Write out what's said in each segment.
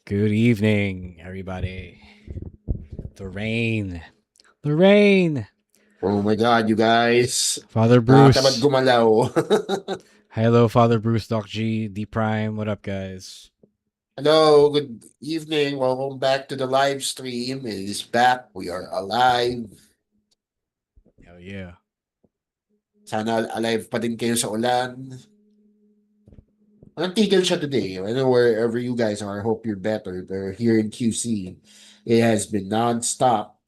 Good evening, everybody. The rain. The rain. Oh my God, you guys. Father Nakakatamad Bruce. gumalaw. Hello, Father Bruce, Doc G, D Prime. What up, guys? Hello, good evening. Welcome back to the live stream. It is back. We are alive. Hell yeah. Sana alive pa din kayo sa ulan. Ang tigil siya today. I know wherever you guys are, I hope you're better. But here in QC, it has been non-stop.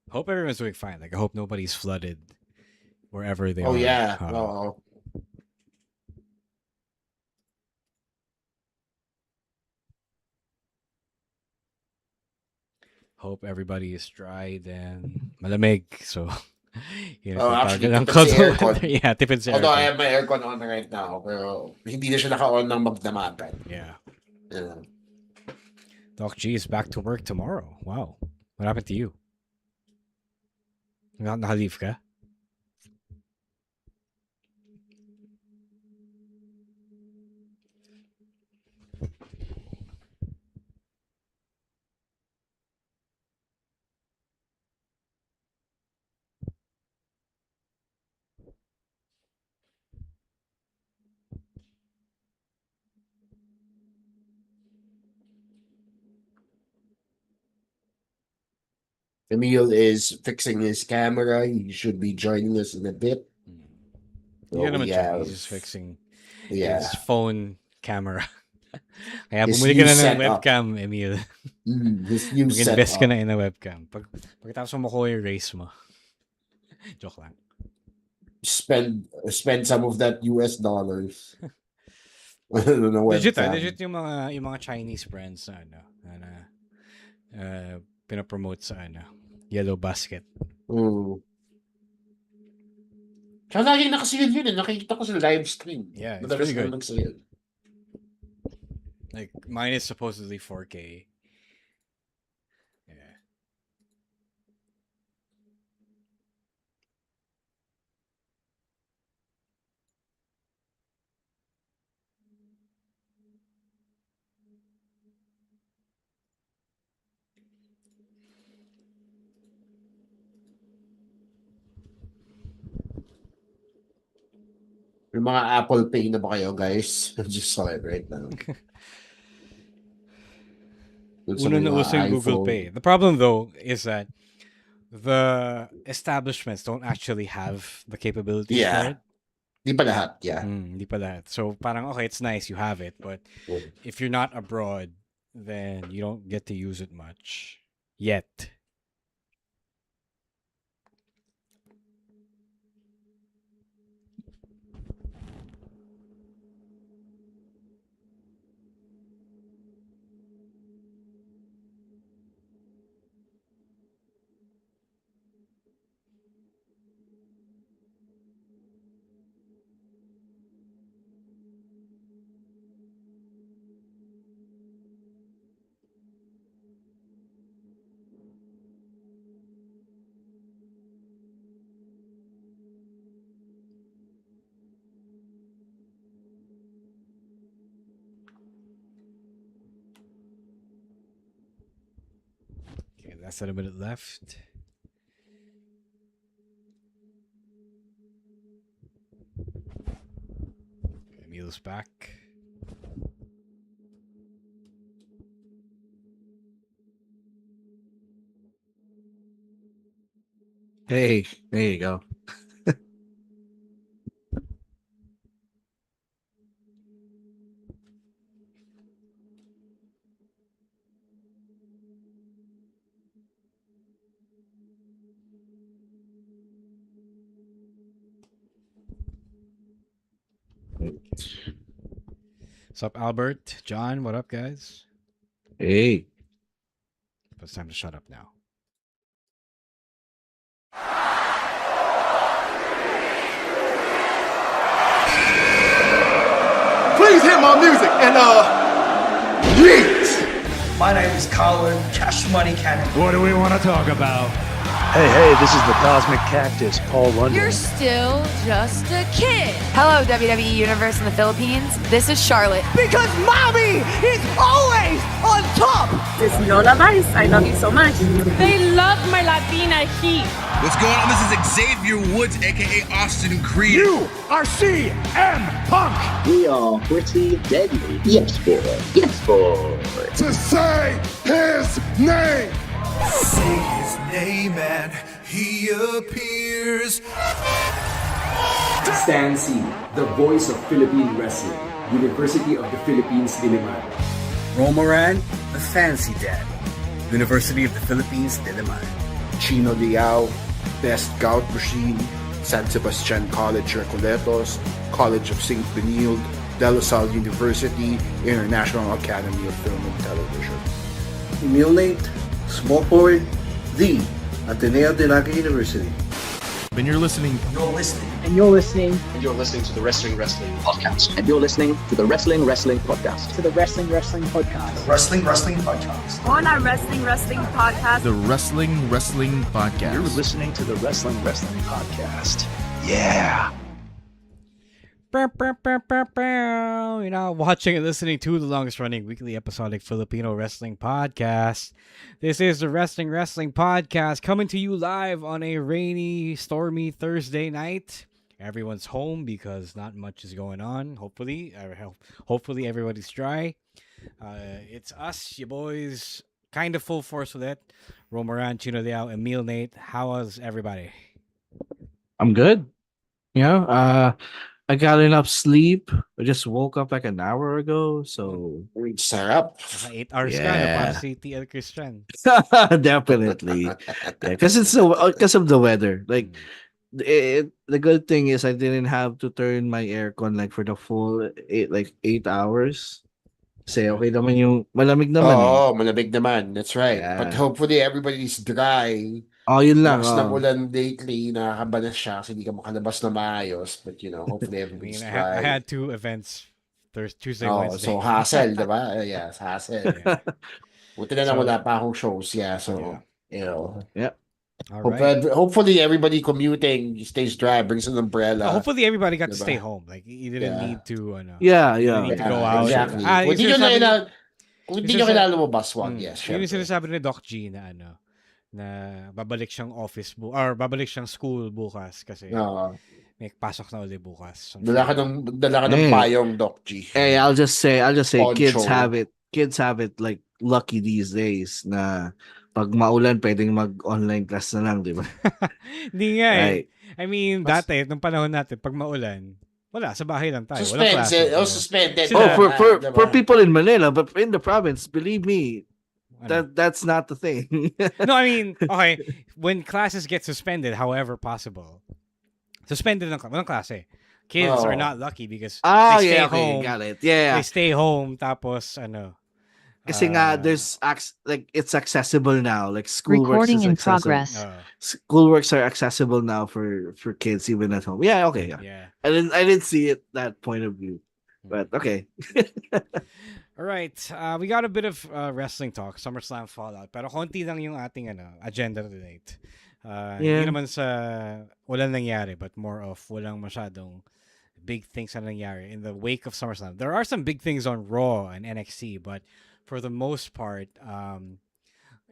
Hope everyone's doing fine. Like, I hope nobody's flooded wherever they Oh are. yeah. Oo. Hope everybody is dry and malamig. So, yun Oh, kung actually, talagang tipid si cold aircon. weather. Yeah, tipid sa Although I aircon. have my aircon on right now, pero hindi na siya naka-on ng magdamagan. Yeah. Yeah. Doc G is back to work tomorrow. Wow. What happened to you? Naka-leave ka? Emil is fixing his camera. He should be joining us in a bit. Hindi So naman we siya. have, He's just fixing his yeah, phone camera. Kaya his bumili ka new na ng setup. webcam, Emil. His new Mag-invest ka setup. na in a webcam. Pagkatapos mo makuha yung race mo. Joke lang. Spend some of that US dollars. I don't know, Legit webcam. legit yung mga Chinese brands na pinapromote sa Yellow Basket. Tsaka lagi nakasilid yun eh. Nakikita ko sa live stream. Yeah, it's Madalas really na good. nagsilid. Like, mine is supposedly 4K. Yeah. Yung mga Apple Pay na ba kayo, guys? I just saw it right now. Una na uso yung Google Pay. The problem though is that the establishments don't actually have the capabilities for it. Di pa lahat, yeah. Di pa lahat. So parang okay, it's nice you have it, but if you're not abroad, then you don't get to use it much yet. Okay, less than a minute left. Emil's back. Hey, there you go. What's up, Albert? John, what up, guys? Hey. It's time to shut up now. Please hear hit my music and yeet. My name is Colin Cash Money Cannon. What do we want to talk about? Hey, this is the Cosmic Cactus, Paul London. You're still just a kid. Hello, WWE Universe in the Philippines. This is Charlotte. Because mommy is always on top. This is Lola Vice. I love you so much. They love my Latina heat. What's going on? This is Xavier Woods, aka Austin Creed. You are CM Punk. We are pretty deadly. Yes, boy. Yes, boy. To say his name. Say his name and he appears. Stan C, the voice of Philippine wrestling, University of the Philippines, Diliman. Romoran, the fancy daddy. University of the Philippines, Diliman. Chino Liao, Best Gout Machine, San Sebastian College Recoletos, College of St. Benilde, De La Salle University, International Academy of Film and Television. Emil Nate, small forward, the Ateneo de Naga University. And you're listening. You're listening. And you're listening And you're listening to the Wrestling Podcast. And you're listening to the Wrestling Podcast. to the Wrestling Podcast. Wrestling Podcast. On our Wrestling Podcast. The Wrestling Podcast. You're listening to the Wrestling Podcast. Yeah. You're now watching and listening to the longest running weekly episodic Filipino wrestling podcast. This is the Wrestling Podcast coming to you live on a rainy, stormy Thursday night. Everyone's home because not much is going on. Hopefully everybody's dry. It's us, your boys, kind of full force with it. Romoran, Chino Liao, Emil Nate. How was everybody? I'm good. You know, I got enough sleep. I just woke up like an hour ago, so Sarap. 8 hours ka, Yeah. para si TL Christian. definitely, because because of the weather. Like, the good thing is I didn't have to turn my aircon like for the full 8 hours. Kasi okay naman yung malamig naman. Oo, malamig naman. That's right. Yeah. But hopefully everybody's dry. Oh, yun lang. Lakas ng ulan lately, nakakabanas siya kasi hindi ka makalabas na maayos. But hopefully I everybody's mean, dry. I had 2 events. There's Tuesday, Oh, Wednesday. so hassle, diba? Yes, hassle. Yeah. Buti na lang So- wala pa akong shows. Yeah, so, All right. hopefully everybody commuting stays dry, brings an umbrella. Hopefully everybody got to Diba? stay home. Like you didn't Yeah. need to Yeah, you yeah. need to go out. Exactly. Ah, Kung yung hindi yung nyo sinasabi- kilala mo, wag. Yes, Yun yung syempre. sinasabi ni Doc G na na babalik siyang or babalik siyang school bukas kasi Oo. may pasok na uli bukas. Dala ka ng Hey. payong, Doc G. Hey, I'll just say, kids Poncho. have it like lucky these days na pag maulan pwedeng mag-online class na lang, di ba? Hindi nga eh. Right. I mean, dati, nung panahon natin, pag maulan, wala, sa bahay lang tayo. Walang klase. Suspended. Oh, suspended. Sila- For people in Manila, but in the province, believe me, Ano? that's not the thing. No, I mean, okay, when classes get suspended, however possible, suspended ng klase. Kids are not lucky because they stay home. Got it. Yeah. They stay home, tapos Kasi nga, there's it's accessible now. Like schoolworks Recording is in accessible. progress. Schoolworks are accessible now for kids even at home. Yeah, okay. Yeah. Yeah. I didn't see it that point of view, but okay. All right. We got a bit of wrestling talk, SummerSlam Fallout. Pero konti lang yung ating agenda tonight. Yeah. Hindi naman sa walang nangyari, but more of walang masyadong big things na nangyari in the wake of SummerSlam. There are some big things on Raw and NXT, but for the most part,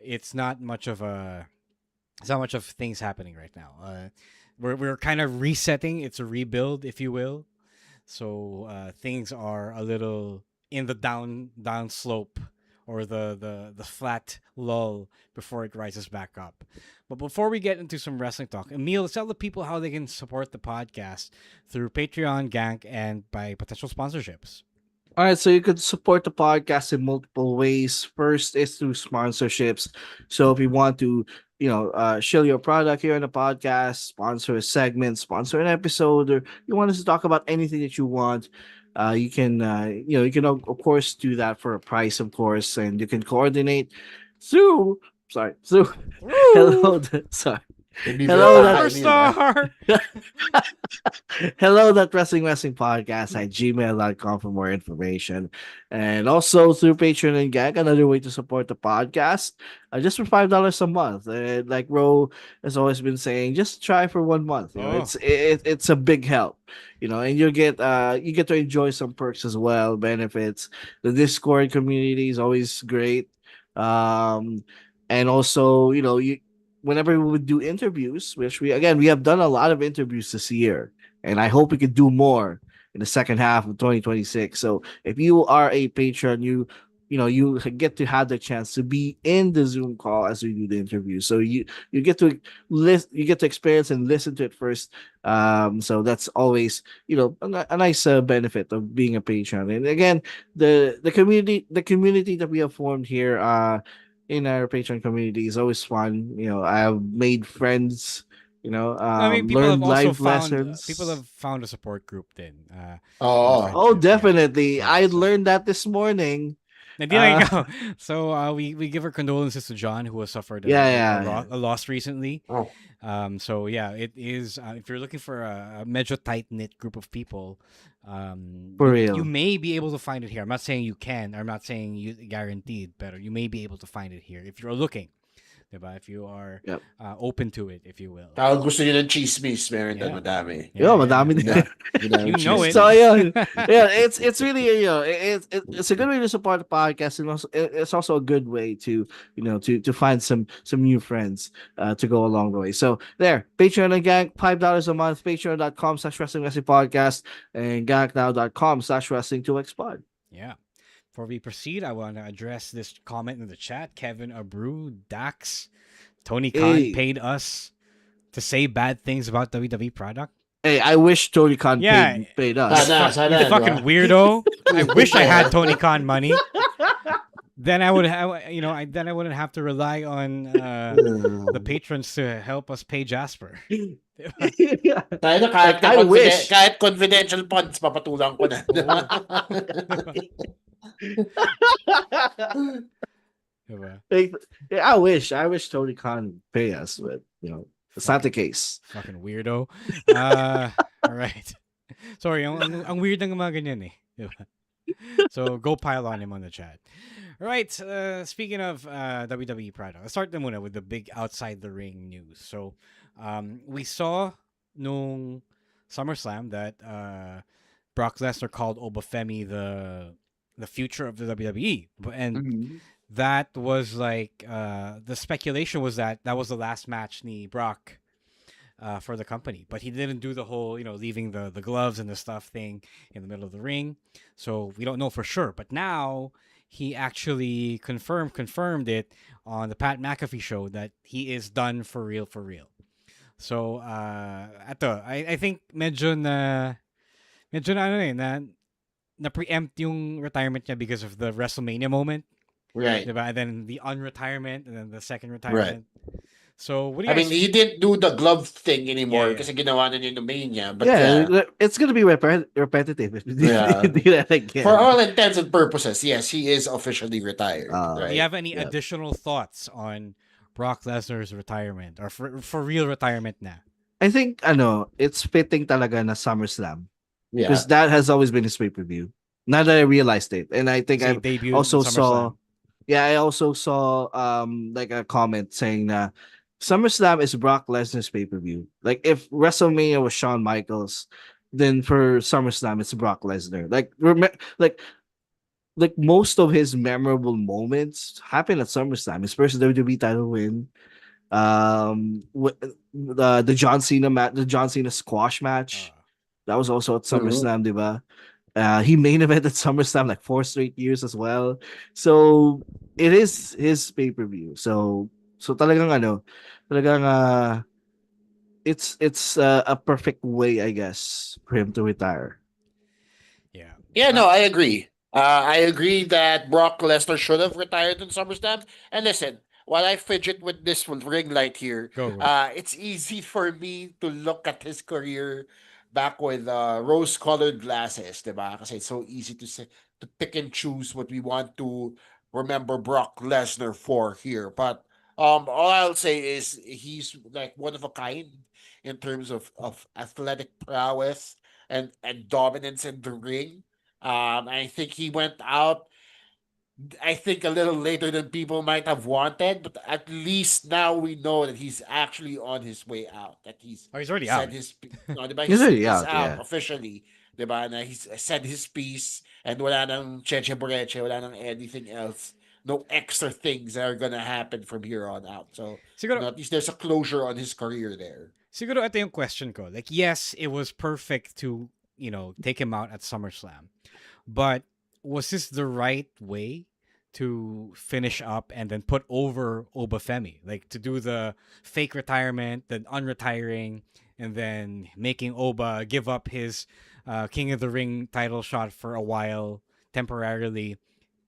it's not much of things happening right now. We're kind of resetting. It's a rebuild, if you will. So things are a little in the down slope or the flat lull before it rises back up. But before we get into some wrestling talk, Emil, tell the people how they can support the podcast through Patreon, Gank, and by potential sponsorships. All right, so you could support the podcast in multiple ways. First is through sponsorships. So if you want to, show your product here on the podcast, sponsor a segment, sponsor an episode, or you want us to talk about anything that you want, you can of course do that for a price, of course, and you can coordinate through hello, sorry. Hindi Hello, ba that kakainin yun, Superstar. Hello, that wrestling podcast at gmail.com for more information. And also through Patreon and Gag, another way to support the podcast. Just for $5 a month. Like Ro has always been saying, just try for 1 month. You know, Oh. it's a big help. You know, and you get to enjoy some perks as well, benefits. The Discord community is always great. Um, and also, you know, you whenever we would do interviews, which we have done a lot of interviews this year, and I hope we could do more in the second half of 2026. So if you are a patron, you get to have the chance to be in the Zoom call as we do the interview. So you get to you get to experience and listen to it first. So that's always a nice benefit of being a patron. And again, the community that we have formed here in our Patreon community is always fun. You know, I have made friends. I mean, Learned life people lessons. have found a support group then. Oo. Oh, Friendship, yeah. definitely. Yeah, I so learned that this morning. Hindi lang Uh, ikaw. So we give our condolences to John who has suffered yeah. a loss recently. Oh. So yeah, it is. If you're looking for a medyo tight knit group of people, For you real. may be able to find it here. I'm not saying you can. I'm not saying you guaranteed, but you may be able to find it here if you're looking. Diba? If you are Yep. open to it, if you will. Tawag gusto nyo ng chismis, meron Yeah. doon madami. Yeah, madami din. You know it. So yeah, it's really it's a good way to support the podcast, and also it's also a good way to to find some new friends to go along the way. So there, Patreon and Gang, $5 a month, patreon.com/wrestling podcast and gagnow.com/wrestling2xpod. Yeah. Before we proceed, I want to address this comment in the chat. Kevin Abreu, Dax, Tony Khan Hey. paid us to say bad things about WWE product. Hey, I wish Tony Khan Yeah. paid us. Sana, You fucking diba? weirdo. I wish I had Tony Khan money. Then I would have, then I wouldn't have to rely on the patrons to help us pay Jasper. Tayo na, kahit, I wish. kahit confidential funds, papatulang ko na. Like, I wish Tony Khan pay us, but it's not the case. Fucking weirdo. All right. Sorry, ang weird ng mga ganyan eh. Diba? So go pile on him on the chat. All right. Speaking of WWE product, let's start muna with the big outside the ring news. So we saw nung SummerSlam that Brock Lesnar called Obafemi the future of the WWE, and that was like the speculation was that was the last match ni Brock for the company, but he didn't do the whole leaving the gloves and the stuff thing in the middle of the ring, so we don't know for sure. But now he actually confirmed it on the Pat McAfee show that he is done for real. So I think medyo na preempt yung retirement niya because of the WrestleMania moment. Right. Diba? And then the unretirement and then the second retirement. Right. So what do you I guys... mean, he didn't do the glove thing anymore Yeah. kasi ginawa na niya yung Mania. But it's gonna be repetitive if you do that again. For all intents and purposes, yes, he is officially retired. Right? Do you have any additional thoughts on Brock Lesnar's retirement or for real retirement na? I think it's fitting talaga na SummerSlam. Yeah. Because that has always been his pay-per-view. Now that I realized it. And I think I also saw like a comment saying that SummerSlam is Brock Lesnar's pay-per-view. Like if WrestleMania was Shawn Michaels, then for SummerSlam it's Brock Lesnar. Like most of his memorable moments happen at SummerSlam. His first WWE title win, the John Cena squash match. That was also at SummerSlam, diba? He main evented SummerSlam like 4 straight years as well. So it is his pay-per-view. So talagang it's a perfect way, I guess, for him to retire. Yeah, no, I agree. I agree that Brock Lesnar should have retired in SummerSlam. And listen, while I fidget with this ring light here, it's easy for me to look at his career back with rose-colored glasses, diba? Kasi it's so easy to pick and choose what we want to remember Brock Lesnar for here. But All I'll say is he's like one of a kind in terms of athletic prowess and dominance in the ring. I think he went out, I think, a little later than people might have wanted, but at least now we know that he's actually on his way out. That he's Oh, he's already said out. no, diba? He's already He's out, out yeah. officially, diba? Na he's said his piece and wala nang cheche boreche, wala nang anything else. No extra things that are gonna happen from here on out. So, Siguro, at least there's a closure on his career there. siguro ito yung question ko. Like, yes, it was perfect to, take him out at SummerSlam. But was this the right way to finish up and then put over Obafemi? Like to do the fake retirement, then unretiring, and then making Oba give up his King of the Ring title shot for a while temporarily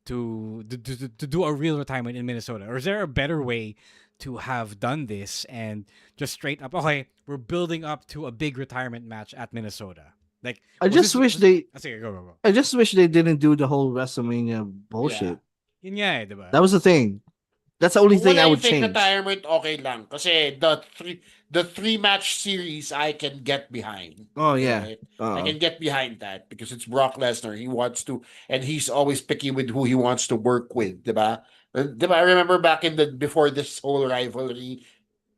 to do a real retirement in Minnesota? Or is there a better way to have done this and just straight up, okay, we're building up to a big retirement match at Minnesota? Like, I just wish they Sige, go. I just wish they didn't do the whole WrestleMania bullshit. Yun nga eh, diba? That was the thing. That's the only Kung thing wala I yung would fake change. retirement, okay lang. Kasi the three match series I can get behind. Oh yeah. Right? I can get behind that because it's Brock Lesnar. He wants to, and he's always picky with who he wants to work with, diba? Diba? I remember back before this whole rivalry,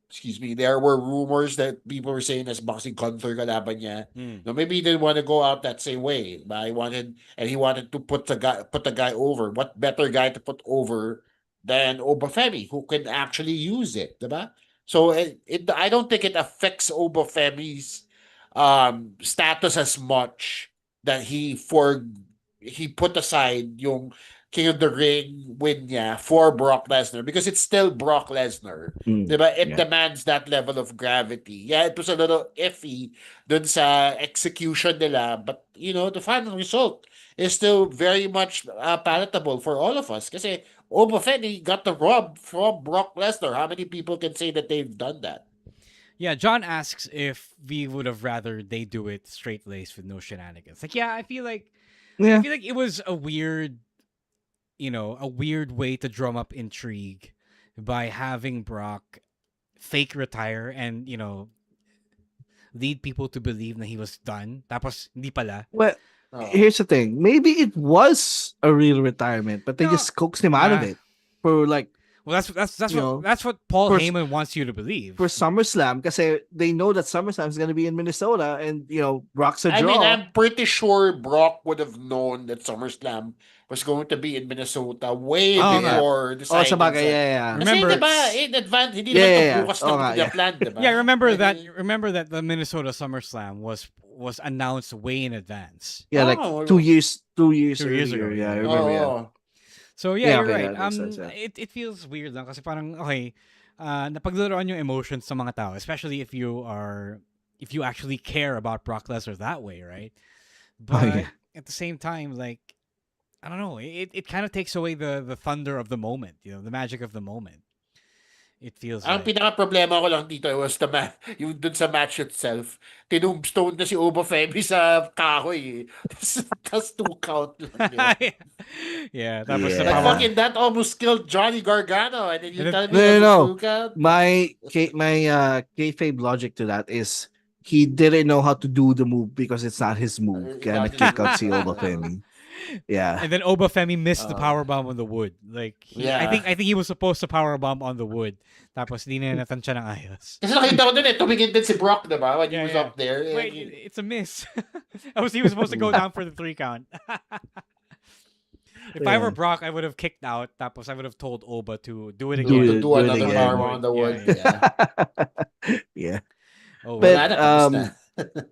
excuse me, there were rumors that people were saying as boxing Gunther kalaban niya. No, maybe he didn't want to go out that same way. But he wanted to put the guy over. What better guy to put over than Obafemi, who can actually use it, diba? So I don't think it affects Obafemi's status as much that he put aside yung King of the Ring win niya for Brock Lesnar because it's still Brock Lesnar. Diba? It demands that level of gravity. Yeah, it was a little iffy dun sa execution nila, but the final result is still very much palatable for all of us kasi Obafemi got the rub from Brock Lesnar. How many people can say that they've done that? Yeah, John asks if we would have rather they do it straight laced with no shenanigans. Like, yeah, I feel like it was a weird way to drum up intrigue by having Brock fake retire and, lead people to believe that he was done. Tapos, hindi pala. Well, here's the thing. Maybe it was a real retirement, but they just coaxed him out of it for like. Well, that's what Paul Heyman wants you to believe. For SummerSlam, because they know that SummerSlam is going to be in Minnesota, and Brock's a draw. I mean, I'm pretty sure Brock would have known that SummerSlam was going to be in Minnesota way before the signing. Yeah. Remember, in advance, hindi naman bukas na plan, diba? Yeah, remember that the Minnesota SummerSlam was announced way in advance. Yeah, like 2 years. 2 years ago. Yeah, I remember. Yeah. So yeah, you're right. Sense, yeah. It feels weird lang kasi parang okay, napaglaruan yung emotions sa mga tao, especially if you actually care about Brock Lesnar that way, right? But at the same time, like, I don't know, it kind of takes away the thunder of the moment, the magic of the moment. It feels Ang pinaka-problema ko lang dito was yung dun sa match itself. Tinumstone na si Obafemi sa kahoy. Tapos 2 count lang. Yeah, that was fucking that almost killed Johnny Gargano. And then you tell me no. 2 count? My kayfabe logic to that is he didn't know how to do the move because it's not his move. Kaya kick out si Obafemi. Yeah. And then Obafemi missed the powerbomb on the wood. Like, I think he was supposed to powerbomb on the wood. Tapos hindi na natansya ng ayos. Kasi nakita ko din tumingin din si Brock, diba? When he was up there. Wait, it's a miss. He was supposed to go down for the 3 count. If I were Brock, I would have kicked out. Tapos I would have told Oba to do it again. Do another powerbomb on the wood. Yeah. Oh, but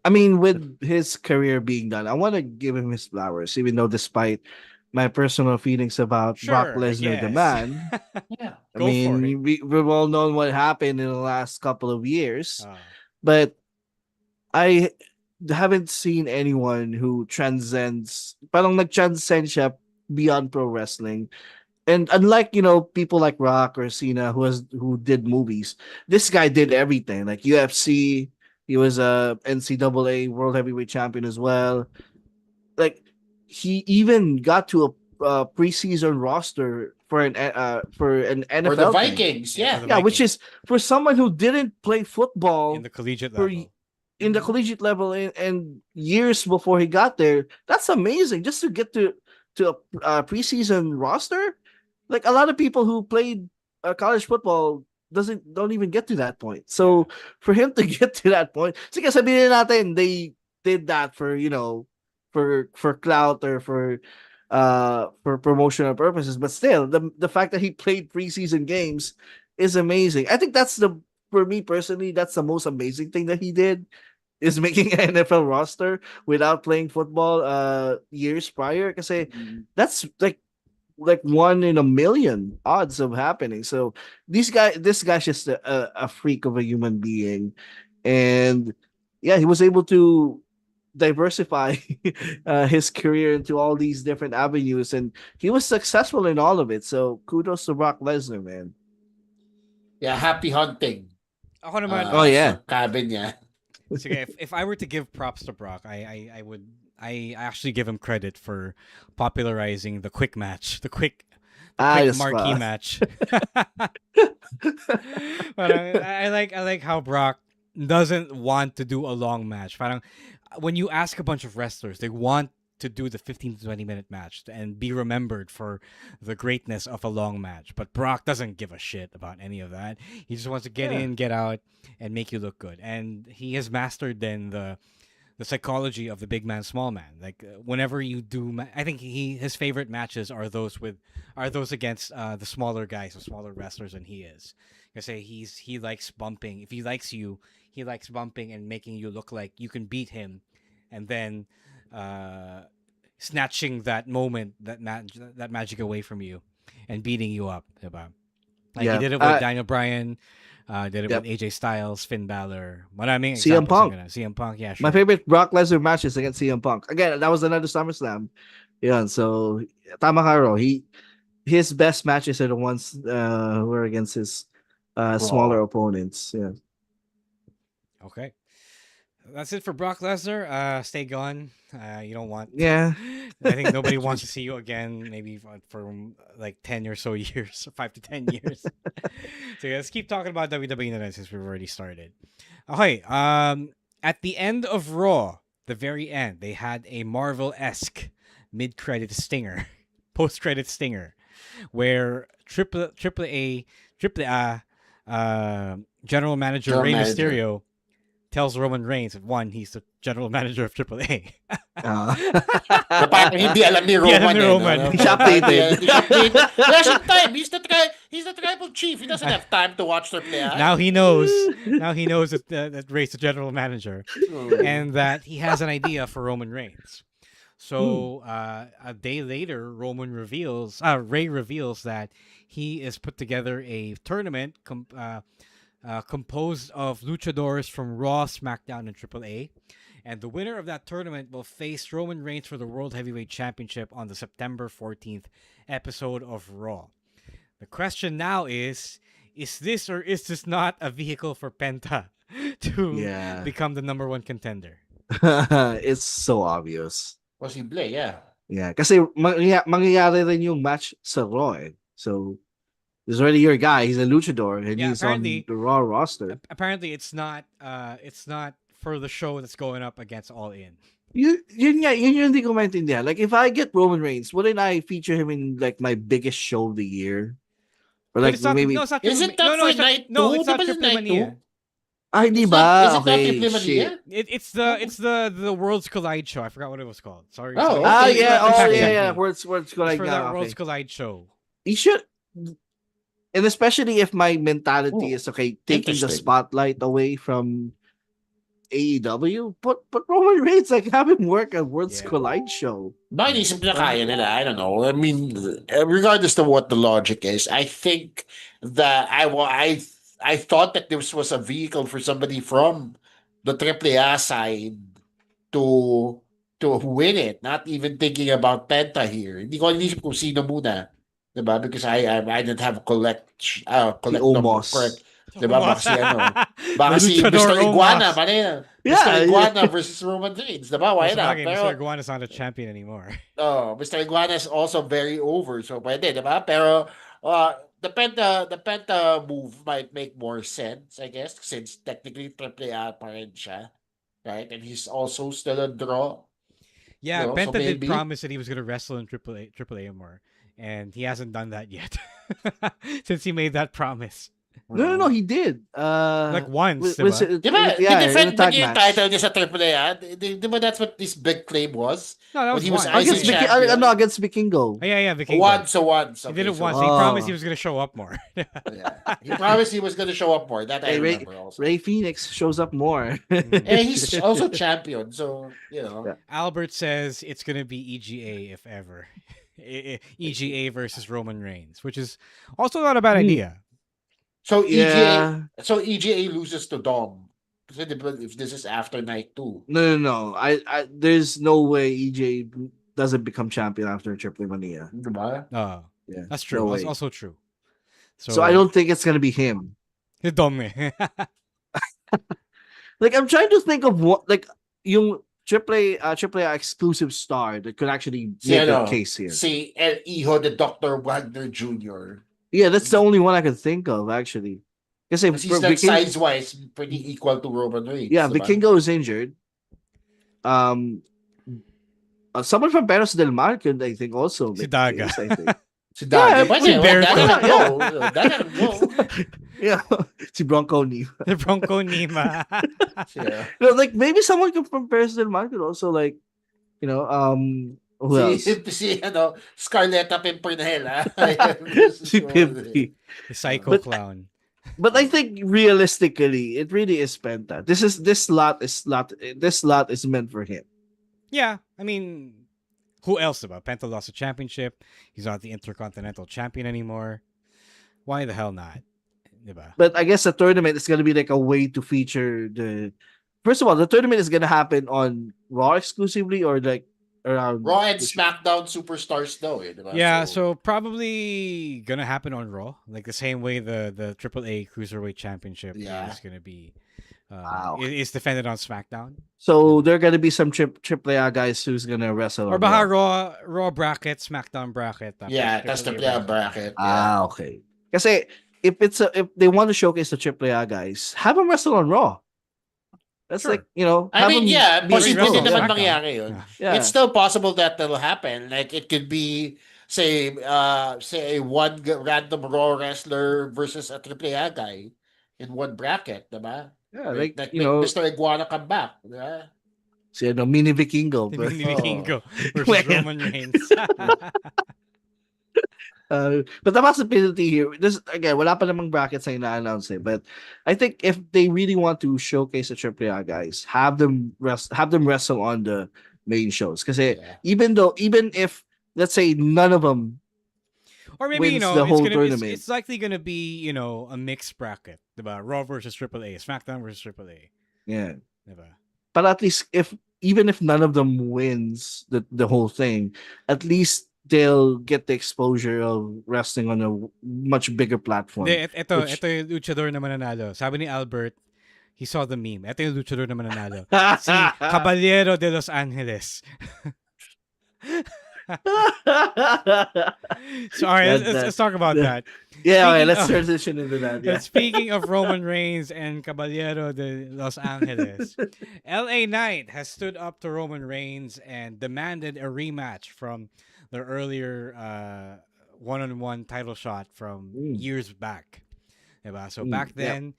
I mean, with his career being done, I want to give him his flowers, even though despite my personal feelings about Brock Lesnar, the man. I mean, we've all known what happened in the last couple of years, but I haven't seen anyone who parang nag-transcend siya beyond pro wrestling. And unlike, people like Rock or Cena who did movies, this guy did everything. Like UFC, he was a NCAA World Heavyweight Champion as well. Like, he even got to a preseason roster an For the NFL team. Vikings, Yeah, for yeah. the Yeah, which Vikings. is for someone who didn't play football In the collegiate for level. in the collegiate level and years before he got there. That's amazing. Just to get to a preseason roster, like a lot of people who played college football don't even get to that point. So for him to get to that point, sige sabihin natin they did that for for clout or for promotional purposes, but still the fact that he played preseason games is amazing. I think that's the for me personally, that's the most amazing thing that he did is making an NFL roster without playing football years prior. Kasi that's like 1 in a million odds of happening. So this guy's just a freak of a human being. And yeah, he was able to diversify his career into all these different avenues and he was successful in all of it. So kudos to Brock Lesnar, man. Yeah, happy hunting. Ako naman, Oh, yeah. Sa cabin niya. sige, if I were to give props to Brock, I actually give him credit for popularizing the quick match, the quick Yes, marquee pa. match. But I like how Brock doesn't want to do a long match. Parang when you ask a bunch of wrestlers, they want to do the 15 to 20 minute match and be remembered for the greatness of a long match. But Brock doesn't give a shit about any of that. He just wants to get in, get out, and make you look good. And he has mastered then the psychology of the big man, small man. Like whenever you do, I think his favorite matches are those against the smaller guys, the smaller wrestlers than he is. I say he likes bumping. If he likes you, he likes bumping and making you look like you can beat him, and then snatching that moment, that magic away from you, and beating you up. Diba? Like he did it with Daniel Bryan. Did it with AJ Styles, Finn Balor. Maraming CM examples. Punk. CM Punk, yeah, sure. My favorite Brock Lesnar match is against CM Punk. Again, that was another SummerSlam. Yeah, so tama ka, Ro. His best matches are the ones were against his smaller opponents. Yeah. Okay. That's it for Brock Lesnar. Stay gone. You don't want. Yeah. I think nobody wants to see you again. Maybe for like 10 or so years, 5 to 10 years. So let's keep talking about WWE tonight since we've already started. Okay. At the end of Raw, the very end, they had a Marvel-esque mid-credit stinger, post-credit stinger, where Triple A General Manager Rey Mysterio tells Roman Reigns that one, he's the general manager of AAA. Na parang hindi alam ni Roman. Hindi alam ni Roman. He's updated. There's time. He's the tribal chief. He doesn't have time to watch AAA. Now he knows. Now he knows that Rey's the general manager, and that he has an idea for Roman Reigns. So a day later, Rey reveals that he has put together a tournament composed of luchadors from Raw, SmackDown, and AAA. And the winner of that tournament will face Roman Reigns for the World Heavyweight Championship on the September 14th episode of Raw. The question now is this or is this not a vehicle for Penta to become the number one contender? It's so obvious. Posible, yeah. Yeah, kasi mangyayari rin yung match sa Raw eh. So, there's already your guy. He's a luchador, and he's on the Raw roster. Apparently, it's not for the show that's going up against All In. Yun hindi ko maintindihan. Like, if I get Roman Reigns, wouldn't I feature him in like my biggest show of the year? Or like maybe is it that for night 2? No, it's not Triple Mania. Ay, di ba? Is it not Okay, Triple shit. Mania? It's the Worlds Collide show. I forgot what it was called. Sorry. Oh, sorry. yeah. Worlds Collide. For that Worlds Collide show. He should. And especially if my mentality is taking the spotlight away from AEW, but Roman Reigns, like, have him work a Worlds Collide show. Baka inisip na kaya nila. I don't know. I mean, regardless of what the logic is, I think that I thought that this was a vehicle for somebody from the AAA side to win it. Not even thinking about Penta here. Hindi ko inisip kung sino muna. Diba? Because I didn't have correct Diba? Baka si baka The si Luchador Mr. Iguana, Omos. Mr. Yeah, Iguana versus Roman Reigns, diba? Why Also, not? bagay, Mr. Pero, Iguana's not a champion anymore. Mr. Iguana is also very over, so pwede, diba? Pero, the Penta move might make more sense, I guess, since technically AAA pa rin siya, right? And he's also still a draw, Yeah, so Penta did maybe. promise that he was going to wrestle in AAA more, and he hasn't done that yet since he made that promise. No, he did. Like once, Was diba? it, Diba, yeah, in a dinefend ba tag niya yung match. title niya sa AAA, Diba that's what this big claim was? No, that When was he was once. IC Against champion? no, against Vikingo. Oh, yeah, Vikingo. Once. He did Okay, it once. so, He promised he Oh. was going to show up more. yeah. He promised he was going to show up more. That I Hey, remember also. Ray Phoenix shows up more. And he's also champion, so, Yeah. Albert says it's going to be EGA if ever. EGA versus Roman Reigns, which is also not a bad idea. So Yeah. EGA loses to Dom. Kasi if this is after night 2. No. I there's no way EJ doesn't become champion after Triple Mania. Diba? Yeah, That's true. no That's way. also true. So I don't think it's gonna be him. Dom eh. Like I'm trying to think of what like yung AAA exclusive star that could actually make a case here. Si El Hijo de Dr. Wagner Jr. Yeah, that's the only one I can think of actually. Kasi He's like size-wise pretty equal to Roman Reigns. Yeah, diba? Vikingo is injured. Someone from Perros del Mar could, I think, also Si make Daga. case, I think. Si Daga. Yeah, Pwede, si Berto. Daga go. Yeah, si Bronco Nima. The Bronco Nima. Yeah. No, like maybe someone from Perros del Mar could also like, who else? Si Scarletta Pimpernel, Si Pimpy. The psycho But- clown. But I think realistically, it really is Penta. This lot is meant for him. Yeah, I mean, who else about? Penta lost a championship. He's not the Intercontinental Champion anymore. Why the hell not? Diba? But I guess the tournament is gonna be like a way to feature the. First of all, the tournament is gonna happen on Raw exclusively or like around Raw and SmackDown superstars though. Diba? Yeah, so probably gonna happen on Raw, like the same way the AAA Cruiserweight Championship is gonna be is defended on SmackDown. So there are gonna be some AAA guys who's gonna wrestle. Or on baka Raw. Raw bracket, SmackDown bracket. Yeah, that's the AAA bracket. Yeah. Okay. Kasi if they want to showcase the AAA guys, have them wrestle on Raw. That's Sure. like, I mean, yeah, be posible wrestle din on naman SmackDown. mangyari yun. Yeah. It's still possible that will happen. Like, it could be, say one random Raw wrestler versus a AAA guy in one bracket, diba? Yeah, Like like Mr. Iguana come back, diba? si Mini Vikingo. The Mini Vikingo versus Well. Roman Reigns. But the possibility here, this again, wala pa namang brackets na ina-announce but I think if they really want to showcase the AAA guys, have them wrestle on the main shows. Because even if let's say none of them Or maybe, wins the whole it's tournament. it's likely gonna be, a mixed bracket. Diba? Raw versus AAA, SmackDown versus AAA. Yeah. Diba? But at least even if none of them wins the whole thing, at least they'll get the exposure of wrestling on a much bigger platform. Ito yung luchador na mananalo. Sabi ni Albert, he saw the meme. Ito yung luchador na mananalo. Si Caballero de Los Angeles. So, all right, let's talk about that. Yeah, okay, let's transition into that. Yeah. Speaking of Roman Reigns and Caballero de Los Angeles, LA Knight has stood up to Roman Reigns and demanded a rematch from their earlier one-on-one title shot from years back. Diba? So back then,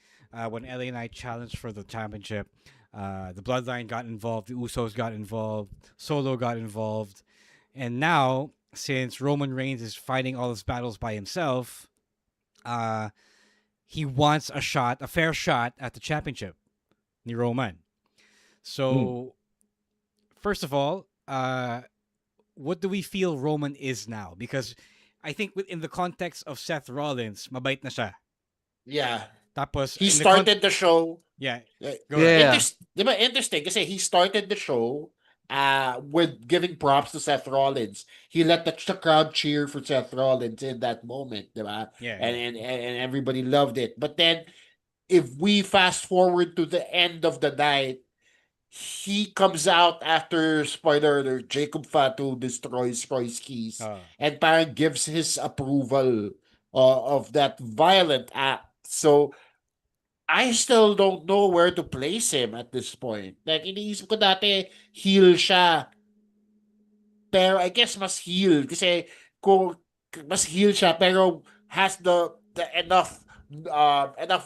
when LA Knight challenged for the championship, the Bloodline got involved, the Usos got involved, Solo got involved. And now, since Roman Reigns is fighting all his battles by himself, he wants a fair shot at the championship, ni Roman. So, first of all, what do we feel Roman is now? Because I think within the context of Seth Rollins, mabait na siya. Yeah. Tapos, he started the show. Yeah. Go ahead. Diba, interesting kasi he started the show with giving props to Seth Rollins. He let the crowd cheer for Seth Rollins in that moment, diba? Yeah. And everybody loved it. But then if we fast forward to the end of the night, he comes out after, spoiler alert, Jacob Fatu destroys Roy's keys and parang gives his approval of that violent act. So I still don't know where to place him at this point. Like, iniisip ko dati, heel siya. Pero I guess mas heel kasi kung mas heel siya pero has the enough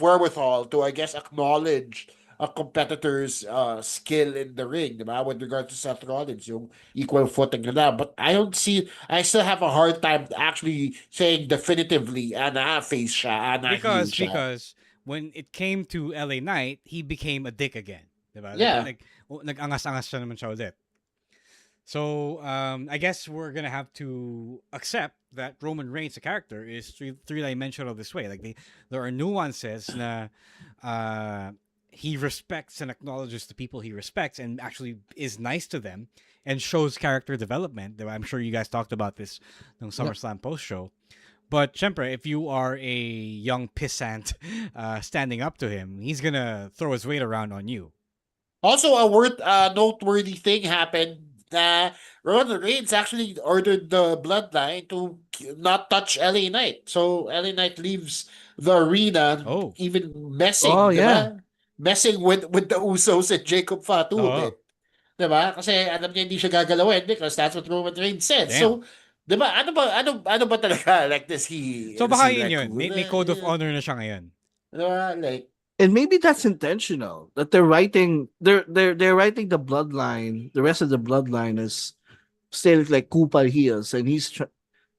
wherewithal to, I guess, acknowledge a competitor's skill in the ring, diba? With regard to Seth Rollins, yung equal footing nila. But I still have a hard time actually saying definitively, face siya, heel siya. Because when it came to LA Knight, he became a dick again. Diba? Yeah. Like nag-angas-angas siya naman siya ulit. So I guess we're gonna have to accept that Roman Reigns, the character, is three-dimensional this way. Like there are nuances na he respects and acknowledges the people he respects and actually is nice to them and shows character development. I'm sure you guys talked about this in SummerSlam post show. But syempre, if you are a young pissant standing up to him, he's gonna throw his weight around on you. Also, a noteworthy thing happened. Roman Reigns actually ordered the Bloodline to not touch LA Knight. So LA Knight leaves the arena, even messing, diba? Messing with the Usos and Jacob Fatu a bit. Diba? Kasi alam niya hindi siya gagalawin because that's what Roman Reigns said. Damn. So, diba? Ano ba talaga? Like, So baka yun yun. May code of honor na siya ngayon. Diba? Like, and maybe that's intentional, that they're writing the bloodline, the rest of the bloodline is still like Kupal heels, and he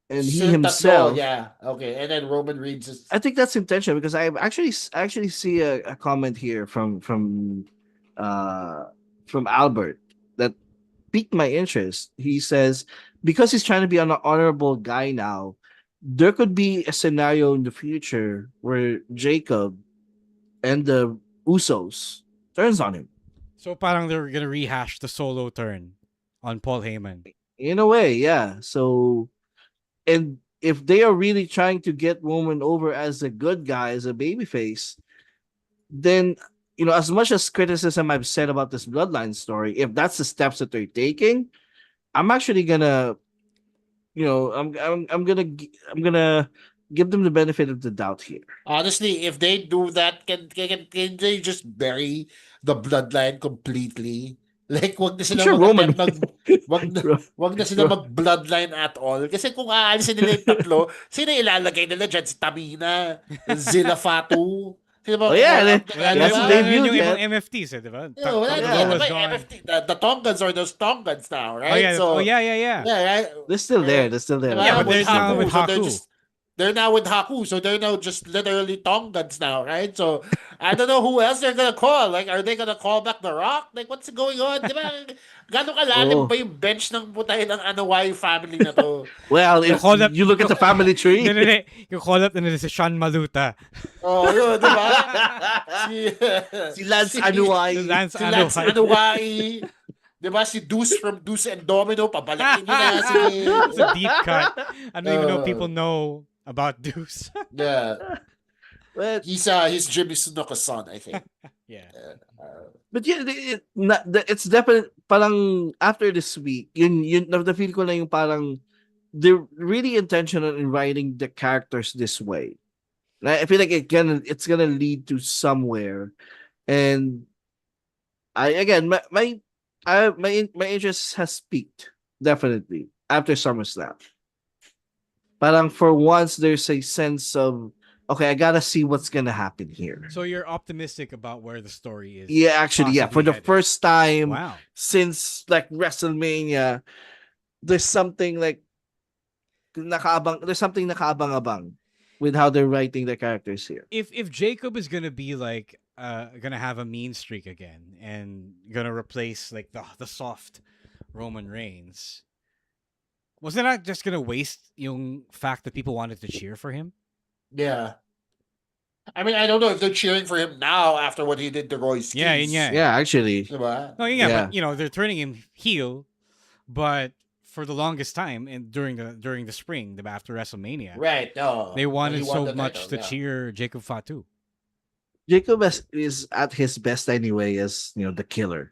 himself, okay, and then Roman Reigns is. I think that's intentional because I actually see a comment here from Albert that piqued my interest. He says because he's trying to be an honorable guy now, there could be a scenario in the future where Jacob and the Usos turns on him. So parang they're gonna rehash the Solo turn on Paul Heyman. In a way, yeah. So, and if they are really trying to get Roman over as a good guy, as a babyface, then, you know, as much as criticism I've said about this Bloodline story, if that's the steps that they're taking, I'm actually gonna, you know, I'm gonna give them the benefit of the doubt here. Honestly, if they do that, can they just bury the Bloodline completely? Like, wag na sila wag na sila mag-bloodline at all. Kasi kung aalisin nila yung tatlo, sino ilalagay nila dyan? Si Tamina, Zilla Fatu. Yung ibang MFTs, diba? The Tongans are those Tongans now, right? Yeah. They're still there. Yeah, but they're now with Haku. They're now with Haku, so they're now just literally Tongans now, right? So I don't know who else they're gonna call. Like, are they gonna call back The Rock? Like, what's going on? Diba? Gano'ng kalalim ba yung bench ng putay ng Anoa'i family na to? Well, if you look at the family tree. You call up nila si Sean Maluta. Oh, yun, diba? Si Lance Anoa'i. Si Lance Anoa'i. Diba, si Deuce from Deuce and Domino, pabalikin nyo na. It's a deep cut. I don't even know if people know about Deuce. Yeah. But he's Jimmy Snuka's son, I think. Yeah. But yeah, it's definitely parang after this week, yun the feel ko na yung parang they're really intentional in writing the characters this way. I feel like it's gonna lead to somewhere, and my interest has peaked definitely after SummerSlam. Parang for once there's a sense of, okay, I gotta see what's gonna happen here. So you're optimistic about where the story is? Yeah, actually, yeah. For the first time since like WrestleMania, there's something like nakaabang-abang with how they're writing the characters here. If Jacob is gonna be like gonna have a mean streak again and gonna replace like the soft Roman Reigns, was it not just gonna waste yung fact that people wanted to cheer for him? Yeah. I mean, I don't know if they're cheering for him now after what he did to Royce. Yeah, actually. Diba? No, yeah, but you know, they're turning him heel, but for the longest time and during the spring, after WrestleMania, right? No, they wanted so much to cheer Jacob Fatu. Jacob is at his best anyway as the killer.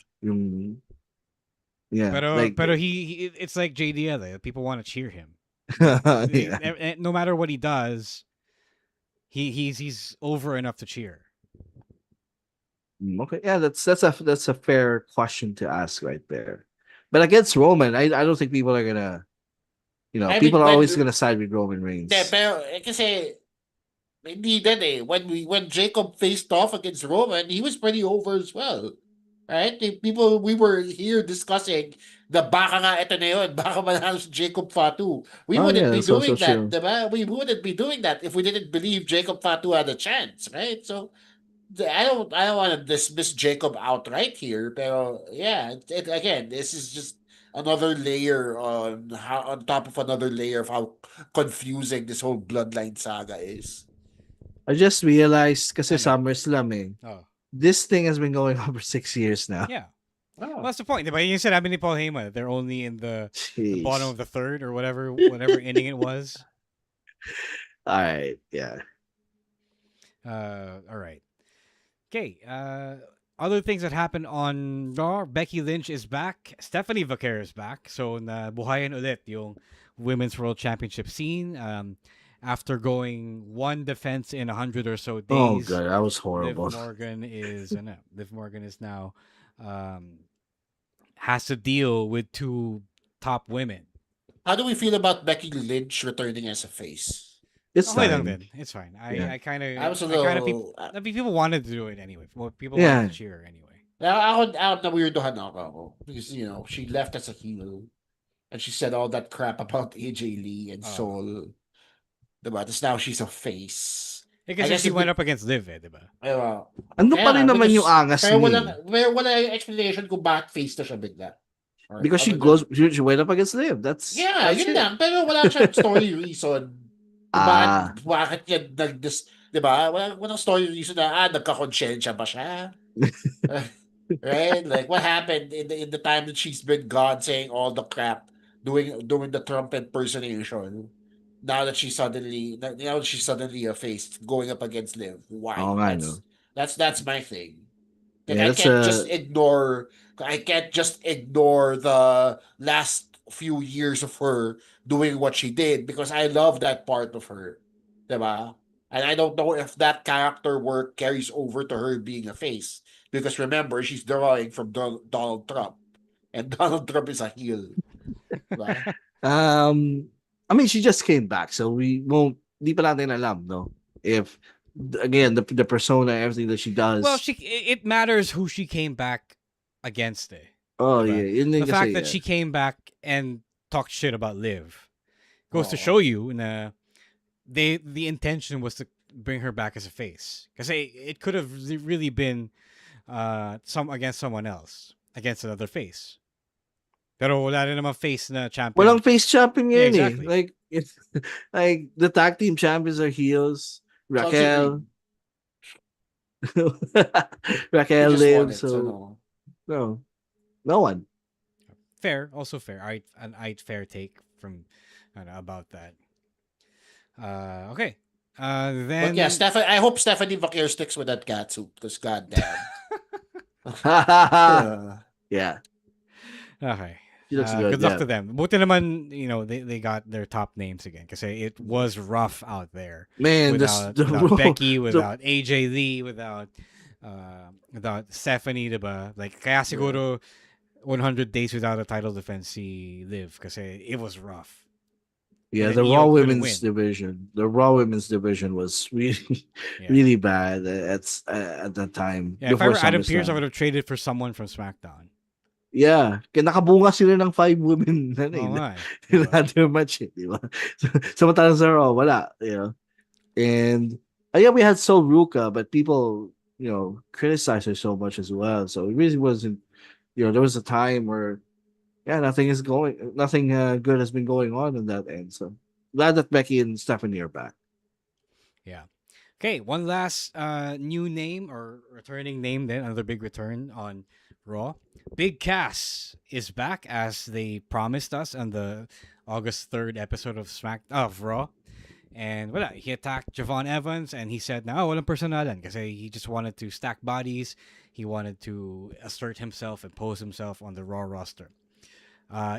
Yeah, like Pero it's like JDL. People want to cheer him. yeah. No matter what he does, he's over enough to cheer. Okay, yeah, that's a fair question to ask right there. But against Roman, I don't think people are gonna, I people mean, are always when, gonna side with Roman de, Reigns. pero, kasi, hindi din eh. When Jacob faced off against Roman, he was pretty over as well. Right? People, we were here discussing the baka nga ito na yun, baka manalo si Jacob Fatu. We Oh wouldn't yeah, be that's also doing that, true. diba? We wouldn't be doing that if we didn't believe Jacob Fatu had a chance, right? So, I don't want to dismiss Jacob outright here, pero yeah, again, this is just another layer on top of another layer of how confusing this whole bloodline saga is. I just realized kasi Ano? SummerSlam eh. Oh. This thing has been going on for 6 years now. Yeah. Oh. Well, that's the point. Diba? You said ni Paul Heyman, they're only in the bottom of the third or whatever inning it was. All right, yeah. All right. Okay. Other things that happened on Raw, Becky Lynch is back. Stephanie Vaquer is back. So, buhayan ulit yung Women's World Championship scene. After going one defense in 100 or so Oh days. god, that was horrible. Liv Morgan is now has to deal with two top women. How do we feel about Becky Lynch returning as a face? It's Okay fine. lang din. It's fine. Yeah. I kind of I was a little. I mean, people wanted to do it anyway. People Yeah. wanted to cheer anyway. Ako na weirdohan ako because she left as a heel and she said all that crap about AJ Lee and Soul. Diba? Tapos now she's a face. Kasi she went up against Liv, diba? Ano pa rin naman yung angas pero niya? wala yung explanation kung bakit face na siya bigla. Because she went up against Liv. That's yun it. lang. Pero wala siyang story reason. Bakit yan diba? Walang story reason na nagka-konsyensya ba siya? Right? Like what happened in the time that she's been gone saying all the crap, doing the Trump impersonation. Now that she's suddenly a face going up against Liv. Why? Oh, I know. That's my thing. Like, Yeah, I can't just ignore the last few years of her doing what she did because I love that part of her. Diba? And I don't know if that character work carries over to her being a face. Because remember, she's drawing from Donald Trump. And Donald Trump is a heel. Diba? I mean, she just came back, so we won't. Di pa natin alam, no? If again the persona, everything that she does. Well, it matters who she came back against. Oh diba? yeah, the fact that she came back and talked shit about Liv goes to show you na the intention was to bring her back as a face. Because it could have really been against someone else, against another face. Pero wala rin naman face na champion. Walang face champion yun exactly. Like the tag team champions are heels. Raquel. Raquel Liv. So no one. Fair, also fair. An fair take from about that. Okay. Then. But yeah, I hope Stephanie Vaquer sticks with that cat suit because goddamn. Yeah. Okay. She looks good. Good luck to them. Buti naman, they got their top names again because it was rough out there. Man, without Becky, without AJ Lee, without Stephanie, diba? Like, kaya siguro 100 days without a title defense si Liv kasi it was rough. Yeah, the Raw Women's division. The Raw Women's division was really, really bad at that time. Yeah, if I were Adam Pearce, I would have traded for someone from SmackDown. Yeah, kaya nakabunga sila ng 5 women na ladder match, di ba? Samantalang sa Raw, wala, And we had Sol Ruka, but people, criticized her so much as well. So it really wasn't, there was a time where, nothing good has been going on in that end. So glad that Becky and Stephanie are back. Yeah. Okay, one last new name or returning name then, another big return on Raw. Big Cass is back as they promised us on the August 3rd episode of Raw. And wala, he attacked Javon Evans and he said, "No, walang personalan," kasi he just wanted to stack bodies. He wanted to assert himself, impose himself on the Raw roster.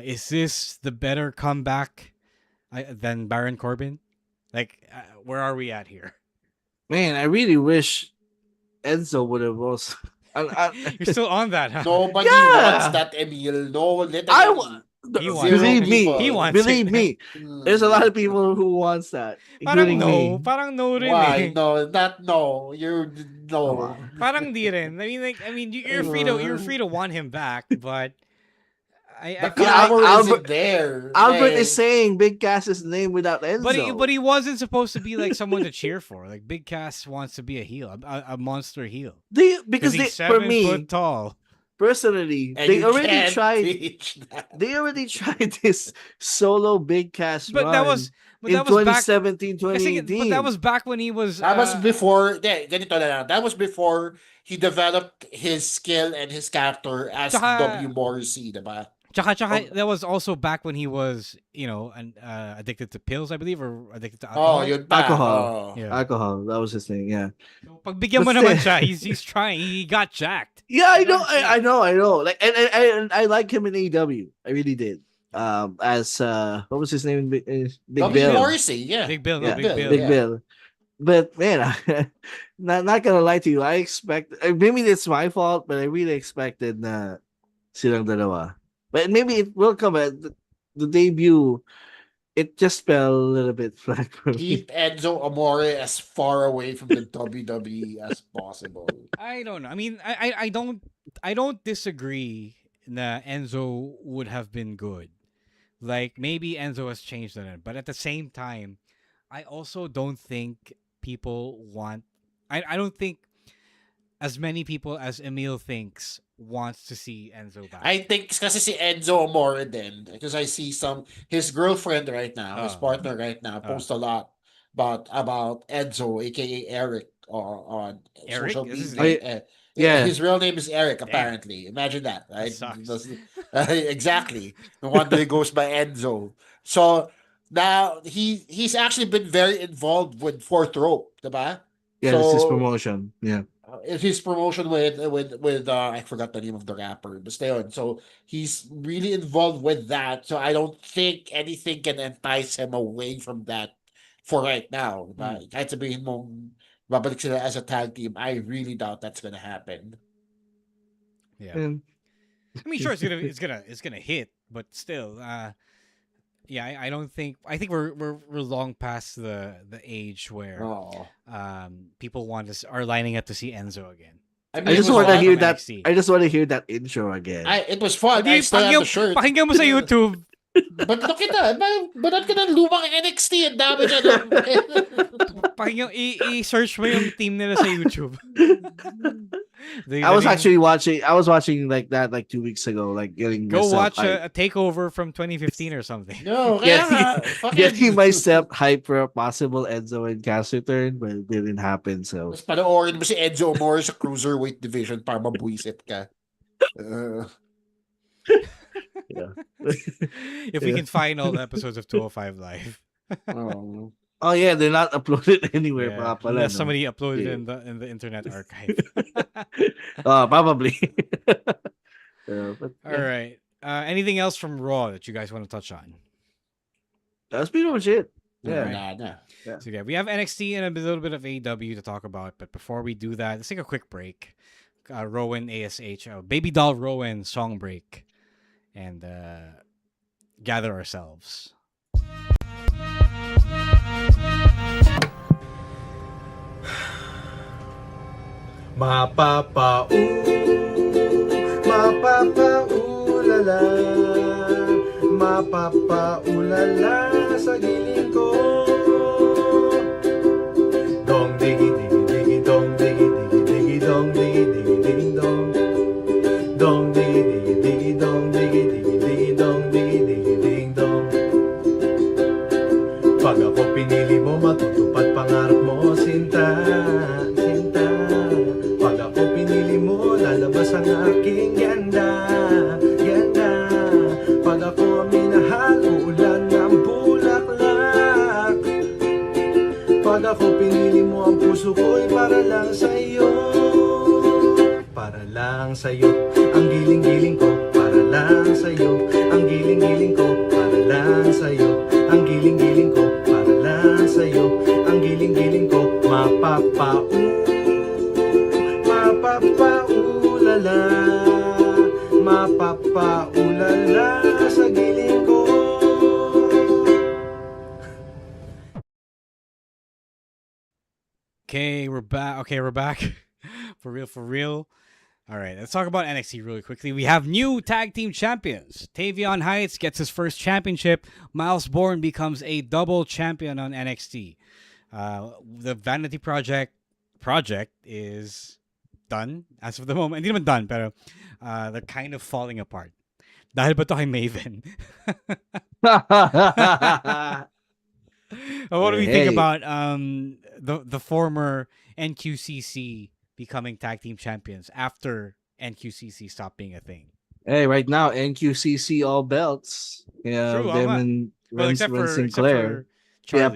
Is this the better comeback than Baron Corbin? Like, where are we at here? Man, I really wish Enzo would have also. You're still on that, huh? Nobody Yeah. wants that, Emil. No, He wants Believe it. me, He wants believe it. me. There's a lot of people who wants that, Parang including no, me. parang no rin Why? eh. No, you're no. Parang di rin. I mean, you're free to want him back, but I The feel Yeah, like, clamor Albert- isn't there. Albert Like, is saying Big Cass's name without Enzo. but he wasn't supposed to be like someone to cheer for. Like Big Cass wants to be a heel, a monster heel. Because He's for 7 me foot tall. personally, and they you already can't tried. teach that. They already tried this solo Big Cass But run that was in back. 2017, Kasi, 2018. but that was back when he was. That was before. Ganito na lang. That was before he developed his skill and his character as Tsaka- W. Morrissey, diba? Tsaka, that was also back when he was, addicted to pills, I believe, or addicted to alcohol. Oh, yun pa. Alcohol. Oh. Yeah. Alcohol. That was his thing. Yeah. So, pagbigyan mo But naman still- siya, he's trying. He got jacked. Yeah, I know. I know. Like, and I like him in AEW. I really did. As what was his name? Big W. Bill. Morrissey, yeah. Big Bill, Yeah, no, Big Bill. Big yeah. Bill. But man, not gonna lie to you, I expect maybe it's my fault, but I really expected na silang dalawa. But maybe it will come at the debut. It just fell a little bit flat for me. Keep Enzo Amore as far away from the WWE as possible. I don't know. I mean, I don't disagree that Enzo would have been good. Like maybe Enzo has changed on it, but at the same time, I also don't think people want. I don't think as many people as Emil thinks wants to see Enzo back. I think kasi si Enzo Amore din, because I see his girlfriend right now, his partner right now, post a lot about Enzo, aka Eric, on Eric? social Is his media. name? Yeah. His real name is Eric, Damn. apparently. Imagine that, right? sucks. Exactly. No wonder he goes by Enzo. So now he's actually been very involved with Fourth Rope, diba? Yeah, it's his So- promotion. Yeah. It's his promotion with I forgot the name of the rapper, but stay on. So he's really involved with that. So I don't think anything can entice him away from that for right now. Kahit sabihin mong babalik sila as a tag team, I really doubt that's gonna happen. Yeah. And I mean, sure, it's gonna hit, but still, yeah, I don't think. I think we're long past the age where Oh. people are lining up to see Enzo again. I I just it was want to fun. hear from that. NXT. I just want to hear that intro again. It was fun. I still have the shirt. Pakinggan mo sa YouTube. But look at that. Ba't ka ng lumang NXT? Ang dami dyan. Pakinggan, i-search mo yung team nila sa YouTube. I was watching like that like 2 weeks ago, like getting Go myself watch hyped. a takeover from 2015 or something. No, kaya nga. Getting myself hyped for a possible Enzo and Cass return, but it didn't happen. So Tapos panoorin mo si Enzo Amore sa cruiserweight division para mabuisit ka. yeah. If we can find all the episodes of 205 Live. Oh. Oh yeah, they're not uploaded anywhere. Yeah, Pa pala, unless no? somebody uploaded Yeah. in the internet archive. Probably. But, All right. Anything else from Raw that you guys want to touch on? that's pretty much it. Yeah. Yeah. Nah. So yeah, we have NXT and a little bit of AEW to talk about, but before we do that, let's take a quick break. Rowan ASH, Baby Doll Rowan song break, and gather ourselves. Mapapaulala, mapapaulala sa giling ko. Dong digi digi digi dong digi digi digi dong digi digi digi dong. Dong digi digi digi dong digi digi digi dong digi digi ding dong. Pag ako pinili mo, matutupad pangarap mo, sinta, sinta. Pag ako pinili mo, lalabas ang aking ganda, ganda. Pag ako minahal, uulan ng bulaklak. puso ko'y para lang sa'yo. Para lang sa'yo. Ang giling-giling ko, para lang sa'yo. Ang giling-giling ko, para lang sa'yo. Ang giling-giling ko, para lang sa'yo. Ang giling-giling ko, mapapaulala, mapapaulala sa giling ko. Okay, we're back. Okay, we're back. For real, for real. All right, let's talk about NXT really quickly. We have new tag team champions. Tavion Heights gets his first championship. Miles Bourne becomes a double champion on NXT. The Vanity Project is done as of the moment. Hindi naman done, pero they're kind of falling apart. Dahil ba to kay Maven? What do we think about the former NQCC becoming tag team champions after NQCC stopped being a thing? Hey, right now NQCC all belts. Yeah, True, them nga. and Well, Ren except for Sinclair. Charlie. Yeah,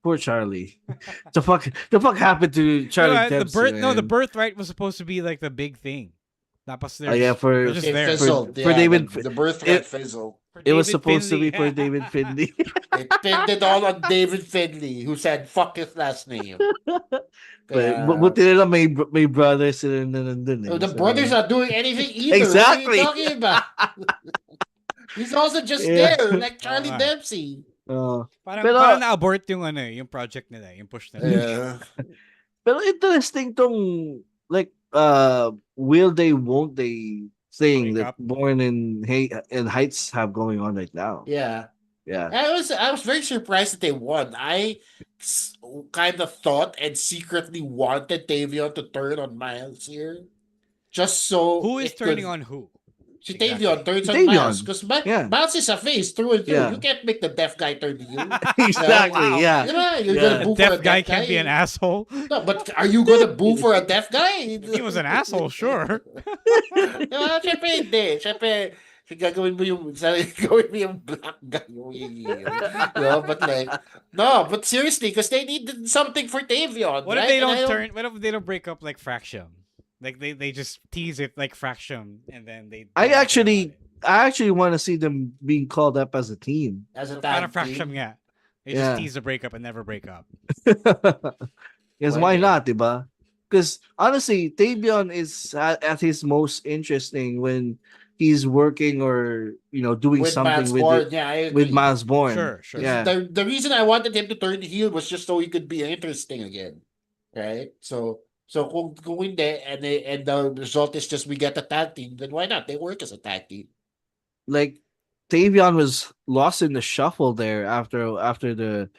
poor Charlie. the fuck happened to Charlie Dempsey? The birthright was supposed to be like the big thing. Tapos yeah, they're just It there. fizzled. For David, the birthright fizzled. It was supposed Finley. to be for David Finley. It pinned it all on David Finley, who said "fuck his last name." Buti nila may brothers sila na nandun eh. The brothers not doing anything either. Exactly. What are you talking about? He's also just there, like Charlie Dempsey. Parang na-abort yung project nila, yung push nila. Yeah. Pero interesting tong like will they won't they thing that Bourne and Heights have going on right now. Yeah. Yeah. I was very surprised that they won. I kind of thought and secretly wanted Tavion to turn on Miles here. Just so who is turning on who? Si Tavion turns on Tavion. Miles because Miles is a face through and through. Yeah. You can't make the deaf guy turn to you. Exactly. Yeah. You're gonna boo for a Deaf guy can't be an asshole. No, but are you gonna boo for a deaf guy? He was an asshole, sure. Siyempre hindi. Siyempre, gagawin mo yung black guy. But seriously, because they need something for Tavion. What if they don't What if they don't break up like Fraction? Like they just tease it like Fraction, and then they. I actually want to see them being called up as a team. As a Kind tag of Fraction, team. yeah. They just tease the breakup and never break up. Yes, why not, diba? Because honestly, Tavion is at his most interesting when he's working or doing With something Miles with Bourne. Yeah, I agree. with Miles Bourne. Sure. Yeah. The reason I wanted him to turn heel was just so he could be interesting again, right? So kung hindi and the result is just we get a tag team, then why not? They work as a tag team. Like Tavion was lost in the shuffle there after the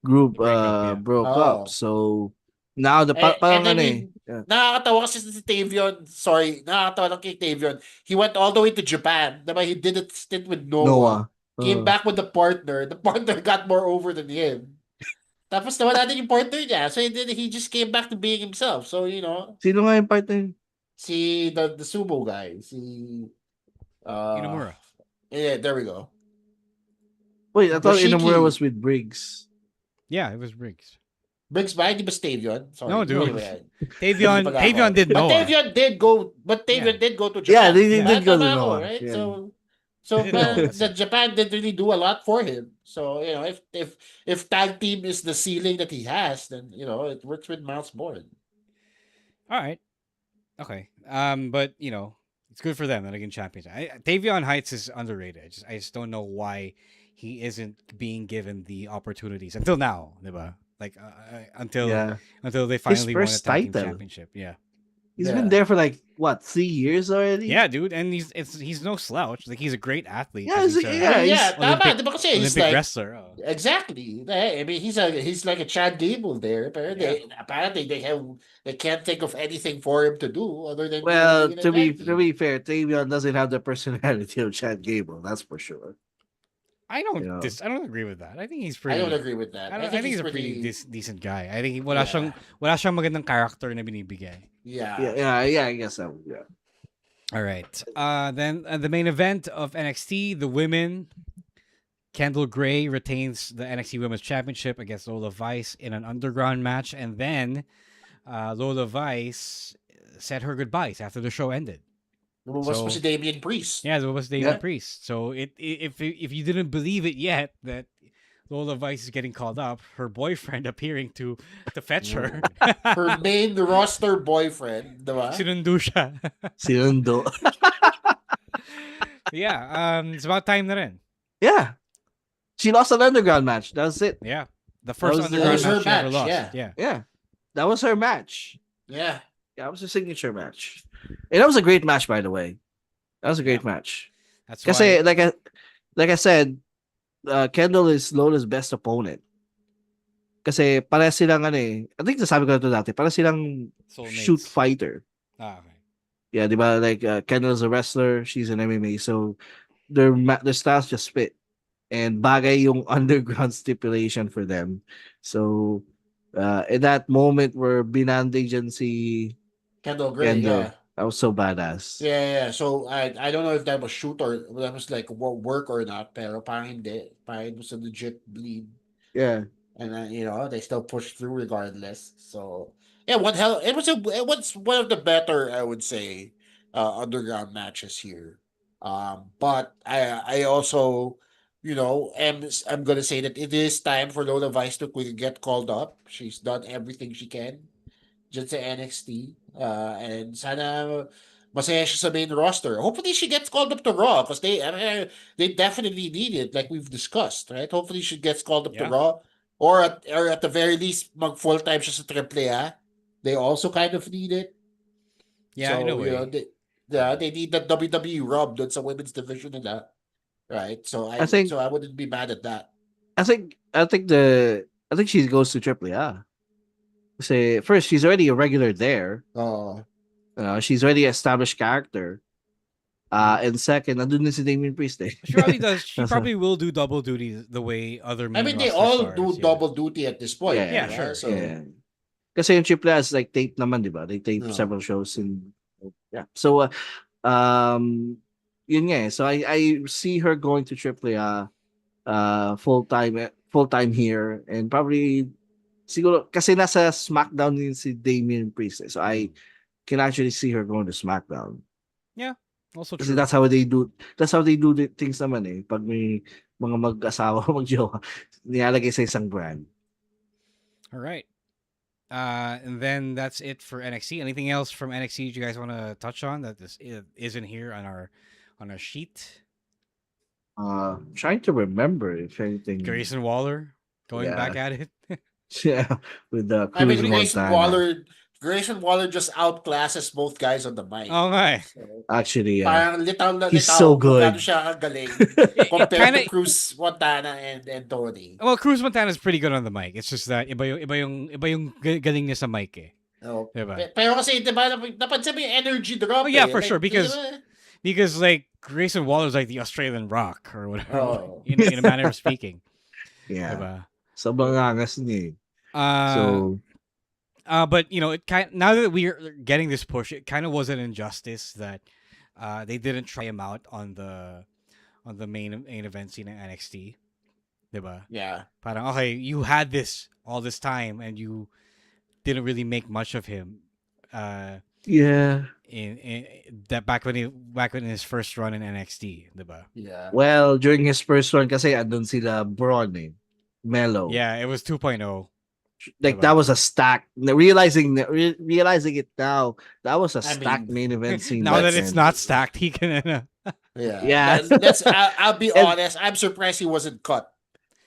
group broke up. So now nakakatawa kasi si Tavion, nakakatawa lang kay Tavion. He went all the way to Japan. Diba? He did a stint with Noah. Came back with the partner. The partner got more over than him. Tapos naman natin yung partner niya. So he just came back to being himself. So, Sino nga yung partner? Si the sumo guy. Si Inamura. Yeah, there we go. Wait, I thought Yoshiki. Inamura was with Briggs. Yeah, it was Briggs. Briggs ba? Di ba Tavion? Sorry. No, dude. Anyway. Tavion did But Noah. Tavion did go to Japan. Yeah, they did go to Tama ako, Noah. right? Yeah. So the Japan didn't really do a lot for him. So, if tag team is the ceiling that he has, then, it works with Miles Bourne. All right. Okay. But it's good for them that again champions. Tavion Heights is underrated. I just don't know why he isn't being given the opportunities until now, diba? Like until they finally won a tag team championship. Yeah. He's been there for 3 years already? Yeah, dude, and he's no slouch. Like he's a great athlete. Yeah, he's tama, diba kasi he's Olympic like wrestler. Oh. Exactly. I mean, he's like a Chad Gable there. But apparently they can't think of anything for him to do other than to be fair, Tavion doesn't have the personality of Chad Gable. That's for sure. I don't agree with that. I think he's pretty. I don't agree with that. I think he's a pretty decent guy. I think wala siyang magandang character na binibigay. Yeah, I guess so. Yeah. All right. Then the main event of NXT, the women, Kendall Gray retains the NXT Women's Championship against Lola Vice in an underground match, and then Lola Vice said her goodbyes after the show ended. Lumabas pa si Damian Priest. Yeah, it was Damian Priest. So if you didn't believe it yet that Lola Vice is getting called up, her boyfriend appearing to fetch her. Her main roster boyfriend, diba? Sinundo siya. Sinundo. Yeah, it's about time na rin. Yeah. She lost an underground match. That was it. Yeah. The first was underground her match she ever match, lost. yeah. Yeah. That was her match. Yeah. Yeah, it was her signature match. And that was a great match, by the way. That was a great match. That's Kasi, why like I said, Kendall is Lola's best opponent. Kasi para silang I think nasabi ko na ito dati, para silang Soulmates. shoot fighter. okay. Yeah, di ba? Like Kendall's a wrestler, she's an MMA, so their styles just fit. And bagay yung underground stipulation for them. So in that moment where binanding dyan si Kendall Gray, Kendall, yeah. that was so badass. Yeah. So I don't know if that was shoot or that was like work or not, pero parang hindi. Parang it was a legit bleed. Yeah. And they still pushed through regardless. So yeah, it was one of the better, I would say, underground matches here. But I also, I'm gonna say that it is time for Lola Vice to get called up. She's done everything she can dyan sa NXT. And sana masaya siya sa main roster. Hopefully she gets called up to Raw because they definitely need it, like we've discussed, right? Hopefully she gets called up to Raw. Or at the very least, mag full-time siya sa AAA. They also kind of need it. Yeah, so, in a way. They need that WWE rub dun sa women's division nila. Right? So I wouldn't be mad at that. I think she goes to AAA. Say first, she's already a regular there. She's already an established character. And second, nandun din si Damian Priest eh. She probably does. She probably will do double duty the way other main they roster all stars, do double duty at this point. Yeah, sure. So, Kasi yung AAA is like tape naman, di ba? They tape several shows in. Yeah. So, yun nga eh. So I see her going to AAA full time here, and probably siguro kasi nasa SmackDown din si Damian Priest eh. So I can actually see her going to SmackDown. Yeah, also true. Kasi that's how they do the things naman eh. Pag may mga mag-asawa, mag-jowa, nilalagay sa isang brand. All right. And then that's it for NXT. Anything else from NXT you guys want to touch on that isn't here on our sheet? Trying to remember if anything. Grayson Waller going back at it. Yeah, with the Grayson Waller just outclasses both guys on the mic. Oh my! Actually, parang he's so good. Kung siya galing compared to Cruz Montana and Tony. Well, Cruz Montana is pretty good on the mic. It's just that iba yung galing niya sa mic eh. Oh. Diba? Pero kasi diba napansin mo yung energy drop. Oh yeah, for sure because like Grayson Waller is like the Australian Rock or whatever in a manner of speaking. Yeah. Diba? Sobrang angas niya. But now that we're getting this push, it kind of was an injustice that they didn't try him out on the main event scene in NXT, diba? Yeah. Parang okay, you had this all this time and you didn't really make much of him. Yeah. In that back when his first run in NXT, diba? Yeah. Well, during his first run kasi andun sila Braun eh. Mellow. Yeah, it was 2.0. Like that was a stack. Realizing it now, that was a stacked main event scene. Now that it's not stacked, he can. Yeah. I'll be honest. I'm surprised he wasn't cut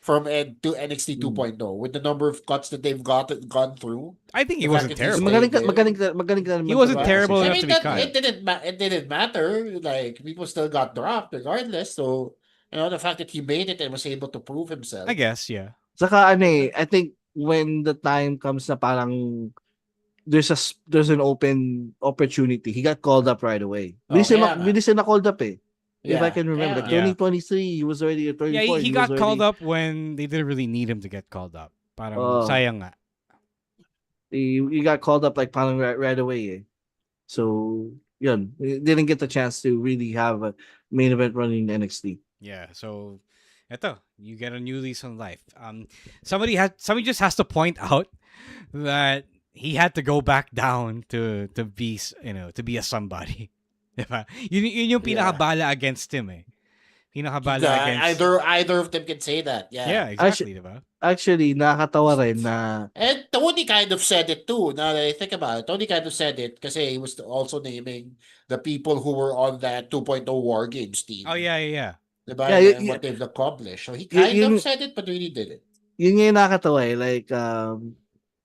from to NXT 2.0 with the number of cuts that they've gone through. I think he wasn't terrible. Magaling he wasn't terrible enough to be cut. It didn't matter. Like people still got dropped regardless. So the fact that he made it and was able to prove himself. I guess, yeah. Saka I think when the time comes na parang there's an open opportunity, he got called up right away. Bilis na called up eh. If I can remember, like 2023, he was already 34. Yeah, he got called up when they didn't really need him to get called up. Parang sayang nga. He got called up like parang right away eh. So yun, he didn't get the chance to really have a main event running in NXT. Yeah, so eto, you get a new lease on life. Somebody just has to point out that he had to go back down to be to be a somebody. Diba? Yun yung Yeah. pinakabala against him eh. Pinakabala against Either of them can say that. Yeah, Yeah. exactly, diba? Actually, nakakatawa rin na And Tony kind of said it too. Now that I think about it, Tony kind of said it kasi he was also naming the people who were on that 2.0 War Games team. Oh yeah, yeah, yeah. Diba? Yeah, And what they've accomplished. So he y- kind of yun- said it, but really did it. yun yung nakakatawa eh. Like,